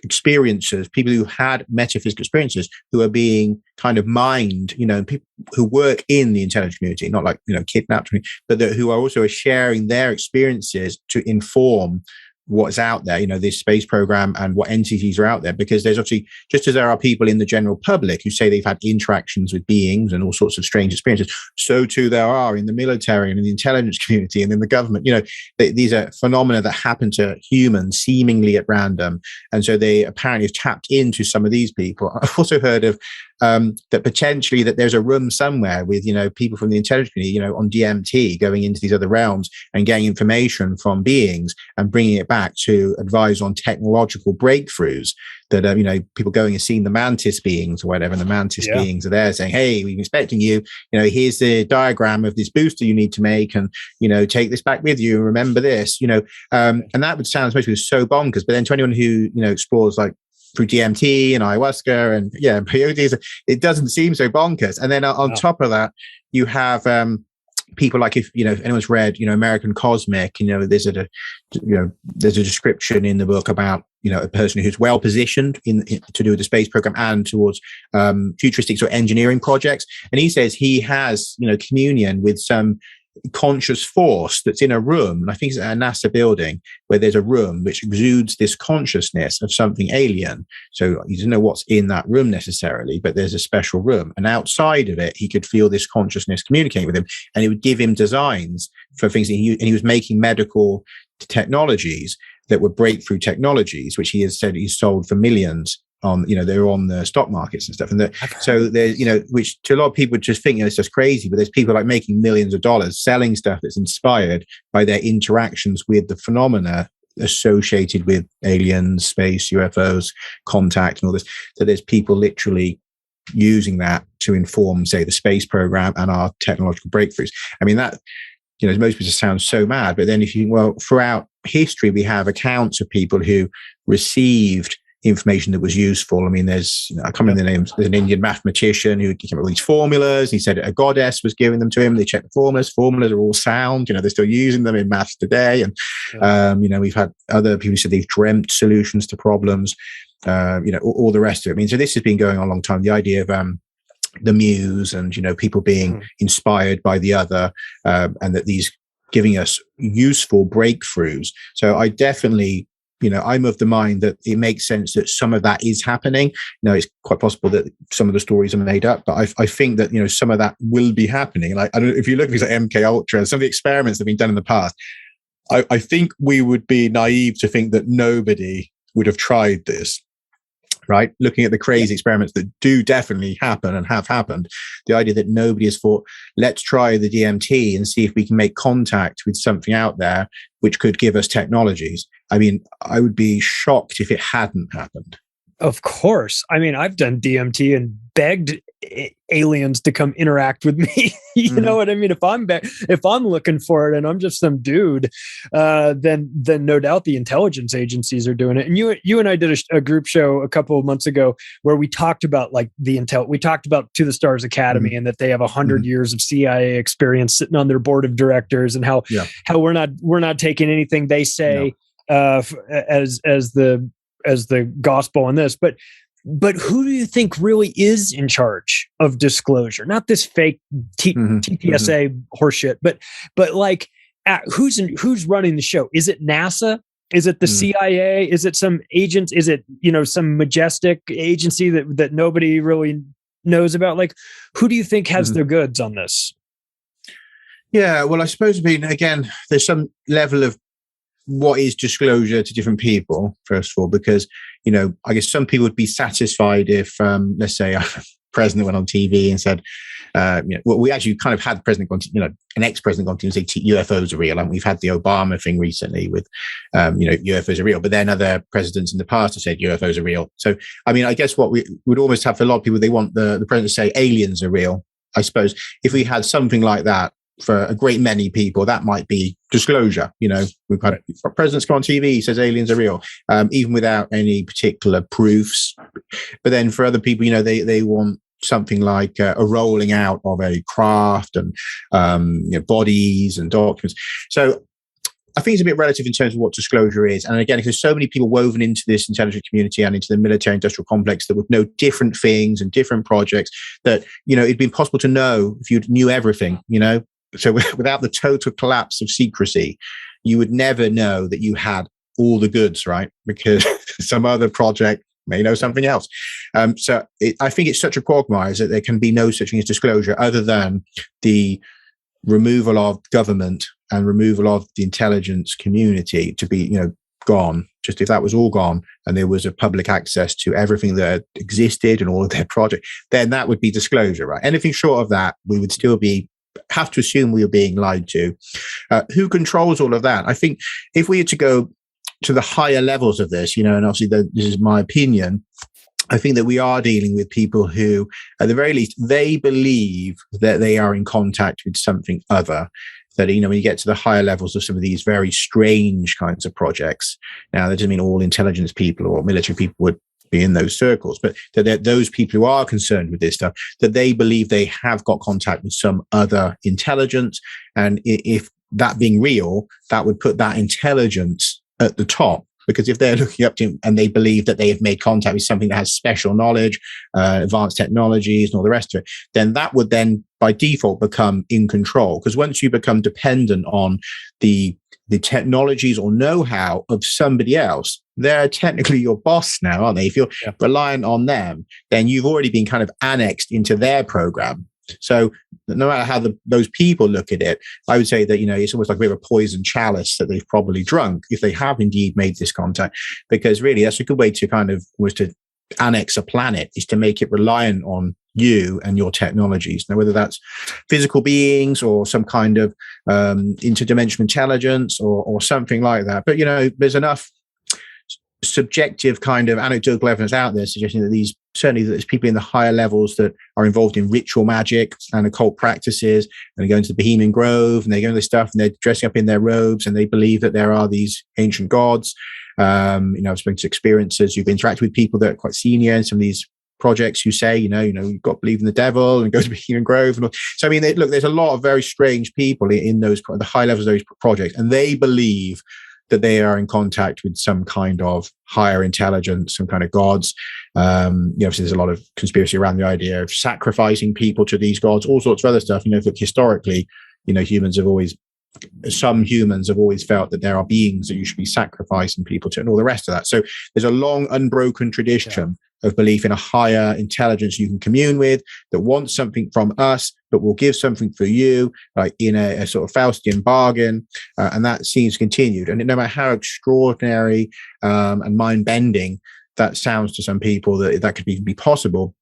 experiencers, people who had metaphysical experiences, who are being kind of mined, people who work in the intelligence community, not like, kidnapped, but who are also sharing their experiences to inform what's out there, this space program and what entities are out there. Because there's obviously, just as there are people in the general public who say they've had interactions with beings and all sorts of strange experiences, so too there are in the military and in the intelligence community and in the government. These are phenomena that happen to humans seemingly at random. And so they apparently have tapped into some of these people. I've also heard of that potentially that there's a room somewhere with, people from the intelligence community, on DMT, going into these other realms and getting information from beings and bringing it back to advise on technological breakthroughs that, people going and seeing the mantis beings or whatever, and the mantis beings are there saying, hey, we're expecting you, here's the diagram of this booster you need to make, and, take this back with you, remember this, and that would sound supposed to be so bonkers. But then to anyone who, explores like through DMT and ayahuasca and peyotes, it doesn't seem so bonkers. And then on top of that, you have people like, if anyone's read American Cosmic, there's a description in the book about a person who's well positioned to do with the space program and towards futuristic sort of engineering projects. And he says he has communion with some conscious force that's in a room, and I think it's at a NASA building, where there's a room which exudes this consciousness of something alien. So he doesn't know what's in that room necessarily, but there's a special room, and outside of it he could feel this consciousness communicating with him, and it would give him designs for things that he was making medical technologies that were breakthrough technologies, which he has said he's sold for millions on, they're on the stock markets and stuff. And so there's, which to a lot of people just think, it's just crazy, but there's people like making millions of dollars selling stuff that's inspired by their interactions with the phenomena associated with aliens, space, UFOs, contact, and all this. So there's people literally using that to inform, say, the space program and our technological breakthroughs. I mean, that, most people just sound so mad. But then throughout history, we have accounts of people who received information that was useful. I mean, there's, I can't remember the names. There's an Indian mathematician who came up with these formulas. He said a goddess was giving them to him. They checked the formulas. Formulas are all sound. They're still using them in maths today. And, we've had other people who said they've dreamt solutions to problems, all the rest of it. I mean, so this has been going on a long time. The idea of the muse and, people being inspired by the other, and that these giving us useful breakthroughs. So I definitely, I'm of the mind that it makes sense that some of that is happening. It's quite possible that some of the stories are made up, but I think that, some of that will be happening. And I don't know if you look at things like MK Ultra, some of the experiments that have been done in the past, I think we would be naive to think that nobody would have tried this. Right? Looking at the crazy experiments that do definitely happen and have happened, the idea that nobody has thought, let's try the DMT and see if we can make contact with something out there which could give us technologies. I mean, I would be shocked if it hadn't happened. Of course. I mean, I've done DMT and begged aliens to come interact with me. You know what I mean? If I'm looking for it and I'm just some dude, then no doubt the intelligence agencies are doing it. And you and I did a group show a couple of months ago where we talked about like we talked about To the Stars Academy and that they have 100 years of CIA experience sitting on their board of directors, and how we're not taking anything they say as the gospel on this, but who do you think really is in charge of disclosure? Not this fake TPSA horseshit, but like who's running the show? Is it NASA? Is it the CIA? Is it some agents? Is it some majestic agency that nobody really knows about? Like, who do you think has their goods on this? Yeah, well, I suppose, again, there's some level of what is disclosure to different people, first of all, because, I guess some people would be satisfied if, let's say, a president went on TV and said, we actually kind of had the president, an ex-president on TV and say UFOs are real. And we've had the Obama thing recently with, UFOs are real. But then other presidents in the past have said UFOs are real. So, I guess what we would almost have for a lot of people, they want the president to say aliens are real. I suppose if we had something like that, for a great many people, that might be disclosure. We've got presidents go on TV, he says aliens are real, even without any particular proofs. But then for other people, they want something like a rolling out of a craft and bodies and documents. So I think it's a bit relative in terms of what disclosure is. And again, there's so many people woven into this intelligence community and into the military industrial complex that would know different things and different projects that, it'd be impossible to know if you knew everything, So without the total collapse of secrecy, you would never know that you had all the goods, right? Because some other project may know something else. I think it's such a quagmire that there can be no such thing as disclosure other than the removal of government and removal of the intelligence community to be, gone. Just if that was all gone and there was a public access to everything that existed and all of their projects, then that would be disclosure, right? Anything short of that, we would still have to assume we are being lied to. Who controls all of that? I think if we had to go to the higher levels of this, and obviously this is my opinion, I think that we are dealing with people who, at the very least, they believe that they are in contact with something other. That, when you get to the higher levels of some of these very strange kinds of projects, now that doesn't mean all intelligence people or military people would be in those circles, but that those people who are concerned with this stuff, that they believe they have got contact with some other intelligence. And if that being real, that would put that intelligence at the top. Because if they're looking up to him and they believe that they have made contact with something that has special knowledge, advanced technologies and all the rest of it, then that would then by default become in control. Because once you become dependent on the technologies or know-how of somebody else, they're technically your boss now, aren't they? If you're reliant on them, then you've already been kind of annexed into their program. So no matter how those people look at it, I would say that, it's almost like a bit of a poison chalice that they've probably drunk if they have indeed made this contact, because really that's a good way to was to annex a planet, is to make it reliant on you and your technologies. Now, whether that's physical beings or some kind of interdimensional intelligence or something like that. But, there's enough subjective kind of anecdotal evidence out there suggesting that certainly there's people in the higher levels that are involved in ritual magic and occult practices, and they go into the Bohemian Grove and they go into this stuff and they're dressing up in their robes and they believe that there are these ancient gods. I've spoken to experiencers who've interacted with people that are quite senior in some of these projects who say, you've got to believe in the devil and go to Bohemian Grove. So, there's a lot of very strange people in those, the high levels of those projects, and they believe that they are in contact with some kind of higher intelligence, some kind of gods. Obviously there's a lot of conspiracy around the idea of sacrificing people to these gods, all sorts of other stuff. That historically, some humans have always felt that there are beings that you should be sacrificing people to, and all the rest of that. So there's a long, unbroken tradition of belief in a higher intelligence you can commune with, that wants something from us, but will give something for you, like in a sort of Faustian bargain. And that seems continued. And no matter how extraordinary and mind-bending that sounds to some people, that could be possible,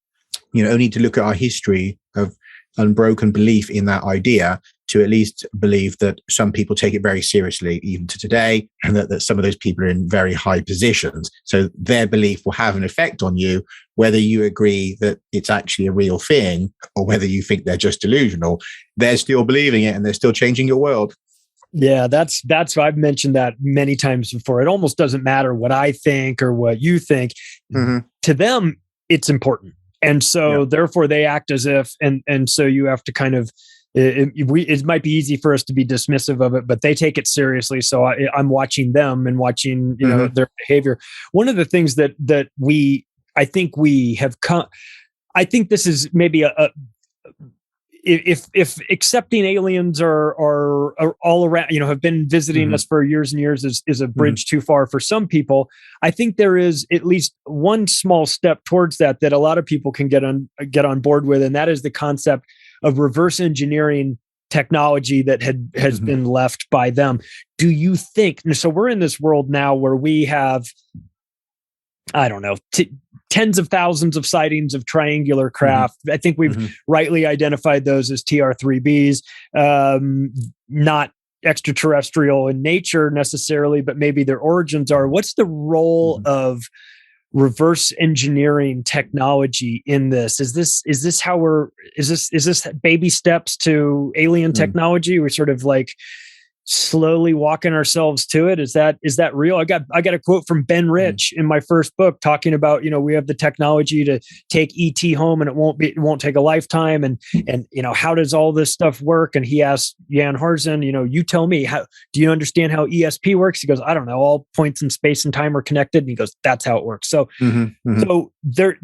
only to look at our history of unbroken belief in that idea to at least believe that some people take it very seriously even to today, and that some of those people are in very high positions. So their belief will have an effect on you, whether you agree that it's actually a real thing or whether you think they're just delusional. They're still believing it and they're still changing your world. Yeah, that's I've mentioned that many times before. It almost doesn't matter what I think or what you think. Mm-hmm. To them, it's important. And so therefore they act as if, and so you have to kind of, it might be easy for us to be dismissive of it, but they take it seriously. So I'm watching them and watching, their behavior. One of the things that I think we have come, I think this is maybe if accepting aliens are all around, have been visiting us for years and years is a bridge too far for some people. I think there is at least one small step towards that a lot of people can get on board with, and that is the concept of reverse engineering technology that has been left by them. Do you think? So we're in this world now where we have, I don't know, tens of thousands of sightings of triangular craft. I think we've rightly identified those as TR-3Bs, not extraterrestrial in nature necessarily, but maybe their origins are. What's the role of reverse engineering technology in this? Is this baby steps to alien technology? We're sort of like slowly walking ourselves to it. Is that real? I got a quote from Ben Rich in my first book talking about, we have the technology to take ET home and it won't take a lifetime. And how does all this stuff work? And he asked Jan Harzen, you tell me, how do you understand how ESP works? He goes, I don't know. All points in space and time are connected. And he goes, that's how it works. So, so they're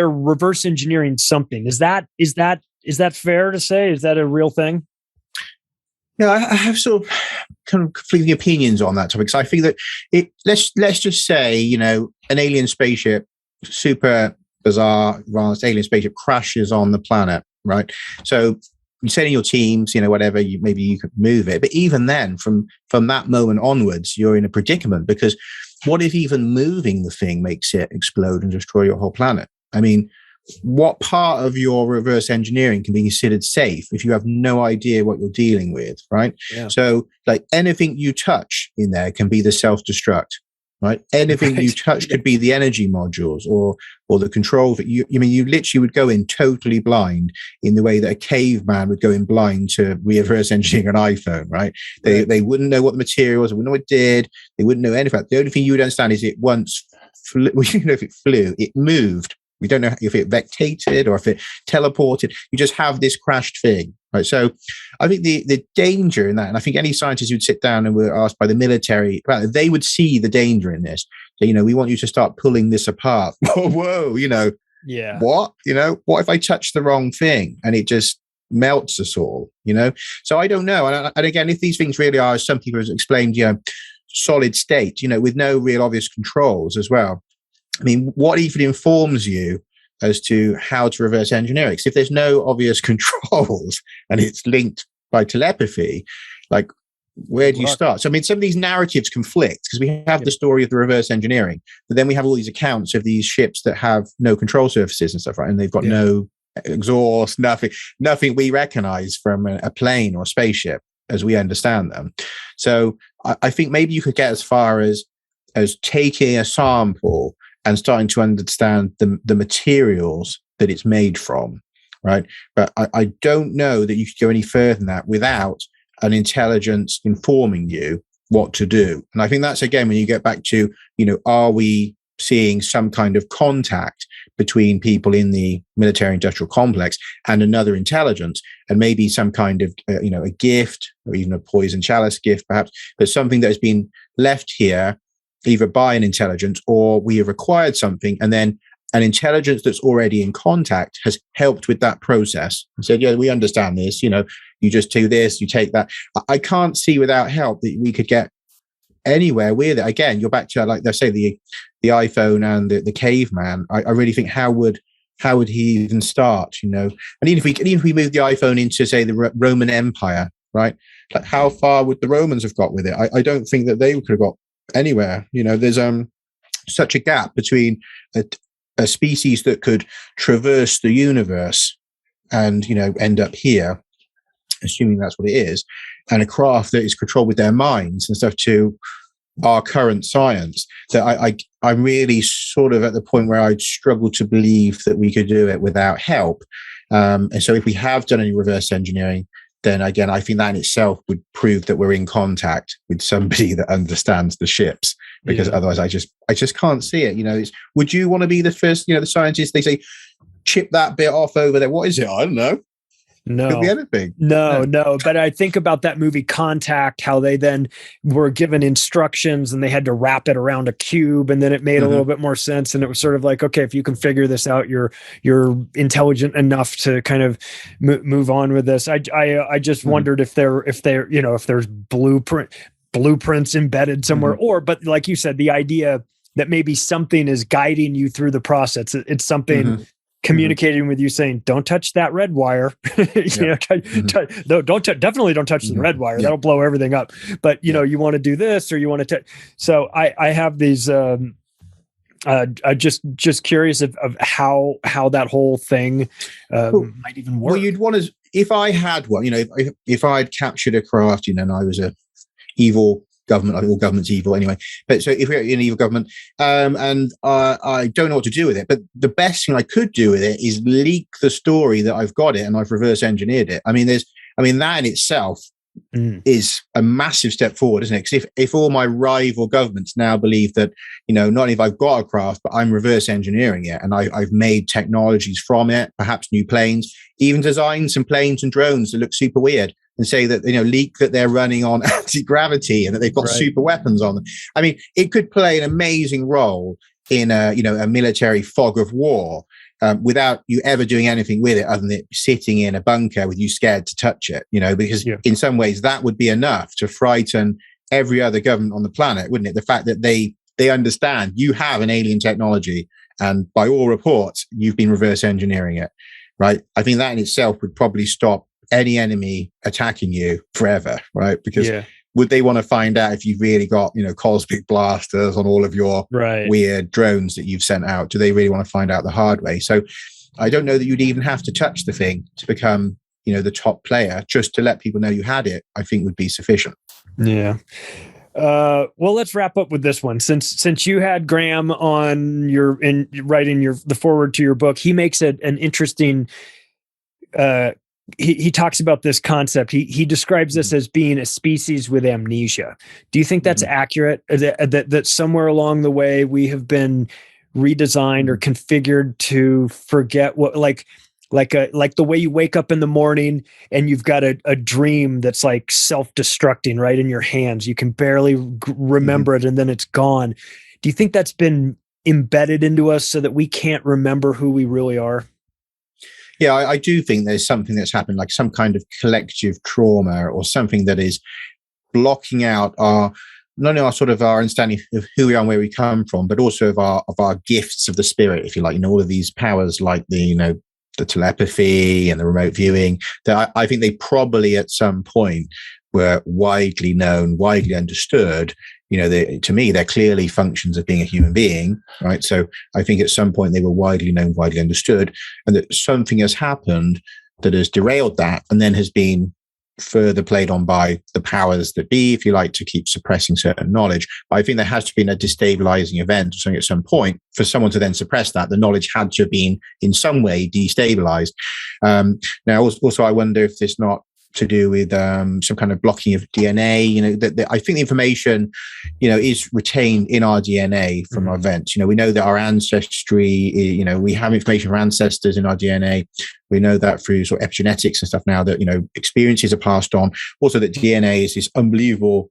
reverse engineering something. Is that fair to say? Is that a real thing? Yeah, I have sort of kind of conflicting opinions on that topic. So I think that let's just say, an alien spaceship, super bizarre, advanced alien spaceship crashes on the planet, right? So you send in your teams, whatever, maybe you could move it. But even then, from that moment onwards, you're in a predicament, because what if even moving the thing makes it explode and destroy your whole planet? I mean, what part of your reverse engineering can be considered safe if you have no idea what you're dealing with, right? Yeah. So like anything you touch in there can be the self-destruct, right? Anything you touch could be the energy modules or the control that you literally would go in totally blind in the way that a caveman would go in blind to reverse engineering an iPhone, right? They wouldn't know what the material was, they wouldn't know what it did, they wouldn't know anything. The only thing you would understand is it once flew, if it flew, it moved. We don't know if it vectated or if it teleported. You just have this crashed thing, right? So I think the danger in that, and I think any scientists who'd sit down and were asked by the military, they would see the danger in this. So, we want you to start pulling this apart. Whoa, yeah. What? What if I touch the wrong thing and it just melts us all, So I don't know. And again, if these things really are, as some people have explained, solid state, with no real obvious controls as well. I mean, what even informs you as to how to reverse engineer it? Because if there's no obvious controls and it's linked by telepathy, like where do you start? So, I mean, some of these narratives conflict because we have the story of the reverse engineering, but then we have all these accounts of these ships that have no control surfaces and stuff, right? And they've got no exhaust, nothing we recognize from a plane or a spaceship as we understand them. So I think maybe you could get as far as taking a sample and starting to understand the materials that it's made from, right? But I don't know that you could go any further than that without an intelligence informing you what to do. And I think that's, again, when you get back to, are we seeing some kind of contact between people in the military industrial complex and another intelligence, and maybe some kind of, a gift or even a poison chalice gift, perhaps, but something that has been left here either by an intelligence or we have acquired something, and then an intelligence that's already in contact has helped with that process and said, yeah, we understand this, you just do this, you take that. I can't see without help that we could get anywhere with it. Again, you're back to, like they say, the iPhone and the caveman. I really think how would he even start, And even if we move the iPhone into, say, the Roman Empire, right? Like, how far would the Romans have got with it? I don't think that they could have got anywhere. There's such a gap between a species that could traverse the universe and end up here, assuming that's what it is, and a craft that is controlled with their minds and stuff to our current science, that I'm really sort of at the point where I'd struggle to believe that we could do it without help. And so if we have done any reverse engineering, then again, I think that in itself would prove that we're in contact with somebody that understands the ships, because otherwise I just can't see it. Would you want to be the first, the scientists, they say, chip that bit off over there? What is it? I don't know. No, could be anything. No. But I think about that movie Contact, how they then were given instructions and they had to wrap it around a cube, and then it made a little bit more sense. And it was sort of like, okay, if you can figure this out, you're intelligent enough to kind of move on with this. I just wondered if there's blueprints embedded somewhere, but like you said, the idea that maybe something is guiding you through the process. It's something. Communicating with you, saying, "Don't touch that red wire." Definitely don't touch the red wire. That'll blow everything up. But you want to do this, or you want to. So I have these. I just curious of how that whole thing might even work. Well, you'd want to, if I had one, if I'd captured a craft, and I was a evil government. I think all government's evil anyway. But so if we're in an evil government, and I don't know what to do with it, but the best thing I could do with it is leak the story that I've got it and I've reverse engineered it. That in itself is a massive step forward, isn't it? Because if all my rival governments now believe that, not only have I got a craft, but I'm reverse engineering it, and I've made technologies from it, perhaps new planes, even designed some planes and drones that look super weird, and say that, leak that they're running on anti-gravity and that they've got super weapons on them. It could play an amazing role in a military fog of war, without you ever doing anything with it other than it sitting in a bunker with you scared to touch it, because in some ways that would be enough to frighten every other government on the planet, wouldn't it? The fact that they understand you have an alien technology, and by all reports, you've been reverse engineering it, right? I think that in itself would probably stop any enemy attacking you forever, right? Because would they want to find out if you've really got, cosmic blasters on all of your weird drones that you've sent out? Do they really want to find out the hard way? So I don't know that you'd even have to touch the thing to become, the top player. Just to let people know you had it, I think would be sufficient. Yeah. Well, let's wrap up with this one. Since you had Graham on writing the foreword to your book, he makes an interesting, he talks about this concept. He describes this as being a species with amnesia. Do you think that's accurate? That somewhere along the way we have been redesigned or configured to forget what, like the way you wake up in the morning and you've got a dream that's like self-destructing right in your hands. You can barely remember it, and then it's gone. Do you think that's been embedded into us so that we can't remember who we really are? Yeah, I do think there's something that's happened, like some kind of collective trauma or something that is blocking out not only our sort of our understanding of who we are and where we come from, but also of our gifts of the spirit, if you like. All of these powers, like the telepathy and the remote viewing, that I think they probably at some point were widely known, widely understood. To me, they're clearly functions of being a human being, right? So I think at some point they were widely known, widely understood, and that something has happened that has derailed that, and then has been further played on by the powers that be, if you like, to keep suppressing certain knowledge. But I think there has to be a destabilizing event or something at some point for someone to then suppress that. The knowledge had to have been in some way destabilized. Now, also, I wonder if there's not to do with some kind of blocking of DNA. That I think the information, is retained in our DNA from our events. We know that our ancestry, we have information from ancestors in our DNA. We know that through sort of epigenetics and stuff now that, experiences are passed on. Also that DNA is this unbelievable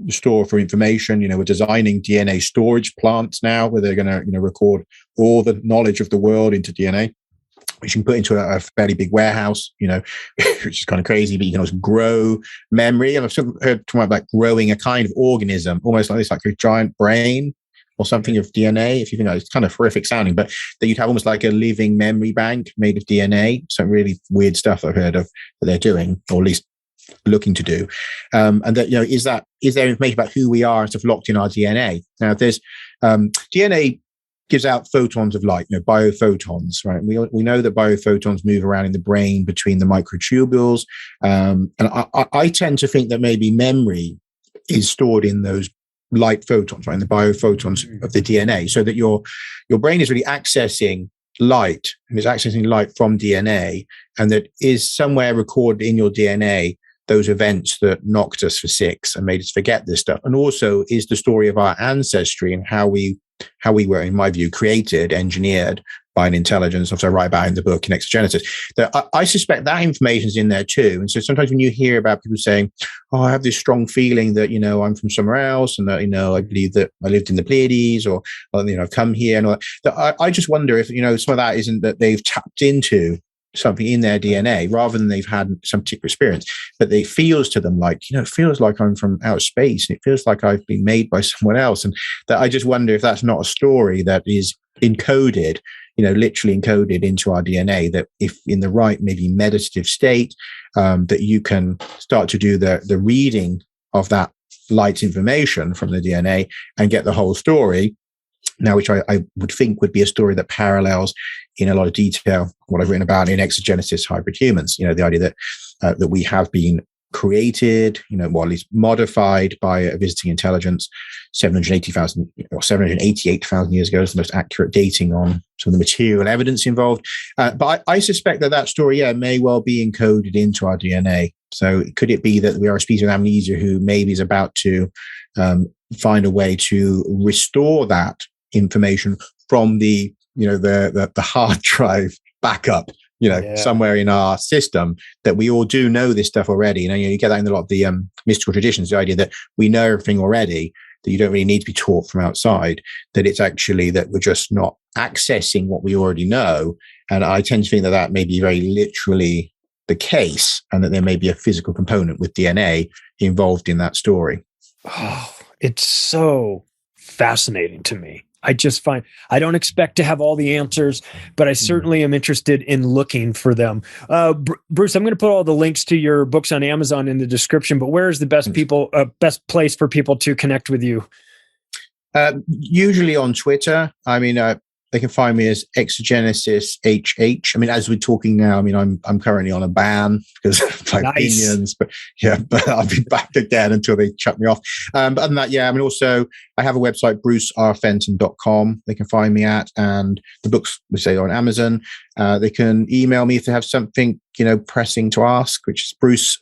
store for information. We're designing DNA storage plants now where they're going to, record all the knowledge of the world into DNA, which you can put into a fairly big warehouse, which is kind of crazy, but you can also grow memory. And I've heard talking about growing a kind of organism, almost like this, like a giant brain or something of DNA. If you think it's kind of horrific sounding, but that you'd have almost like a living memory bank made of DNA. Some really weird stuff I've heard of that they're doing, or at least looking to do. And that, is there information about who we are and stuff locked in our DNA? Now, there's DNA gives out photons of light, biophotons, right? We know that biophotons move around in the brain between the microtubules. And I tend to think that maybe memory is stored in those light photons, right? In the biophotons of the DNA, so that your brain is really accessing light, and it's accessing light from DNA, and that is somewhere recorded in your DNA those events that knocked us for six and made us forget this stuff. And also is the story of our ancestry and how we were, in my view, created, engineered by an intelligence, as I write about in the book, in Exogenesis. I suspect that information is in there too. And so sometimes when you hear about people saying, oh, I have this strong feeling that, I'm from somewhere else, and that, I believe that I lived in the Pleiades, or I've come here, and all that, I just wonder if, some of that isn't that they've tapped into something in their DNA rather than they've had some particular experience, but it feels to them like, it feels like I'm from outer space, and it feels like I've been made by someone else. And that I just wonder if that's not a story that is encoded, literally encoded into our DNA, that if in the right, maybe meditative state, that you can start to do the reading of that light information from the DNA and get the whole story. Now, which I would think would be a story that parallels in a lot of detail what I've written about in Exogenesis, Hybrid Humans. The idea that we have been created, at least modified by a visiting intelligence 780,000 or 788,000 years ago is the most accurate dating on some of the material evidence involved. But I suspect that story, may well be encoded into our DNA. So could it be that we are a species of amnesia who maybe is about to find a way to restore that information from the hard drive backup, somewhere in our system, that we all do know this stuff already. You get that in a lot of the mystical traditions, the idea that we know everything already, that you don't really need to be taught from outside, that it's actually that we're just not accessing what we already know. And I tend to think that may be very literally the case, and that there may be a physical component with DNA involved in that story. Oh, it's so fascinating to me. I just find I don't expect to have all the answers, but I certainly am interested in looking for them. Bruce, I'm going to put all the links to your books on Amazon in the description, but where is the best place for people to connect with you? Usually on Twitter. They can find me as Exogenesis HH. As we're talking now, I'm currently on a ban because of my opinions, but I'll be back again until they shut me off. But other than that, also I have a website, brucerfenton.com. They can find me at, and the books we say are on Amazon. They can email me if they have something, pressing to ask, which is Bruce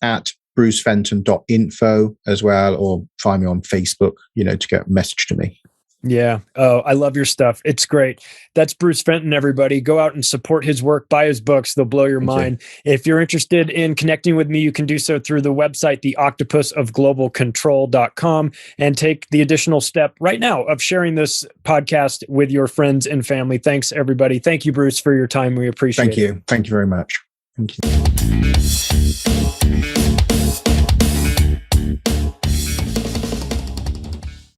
at brucefenton.info as well, or find me on Facebook, to get a message to me. Yeah. Oh, I love your stuff. It's great. That's Bruce Fenton, everybody. Go out and support his work, buy his books. They'll blow your mind. If you're interested in connecting with me, you can do so through the website, theoctopusofglobalcontrol.com, and take the additional step right now of sharing this podcast with your friends and family. Thanks, everybody. Thank you, Bruce, for your time. We appreciate it. Thank you. Thank you very much. Thank you.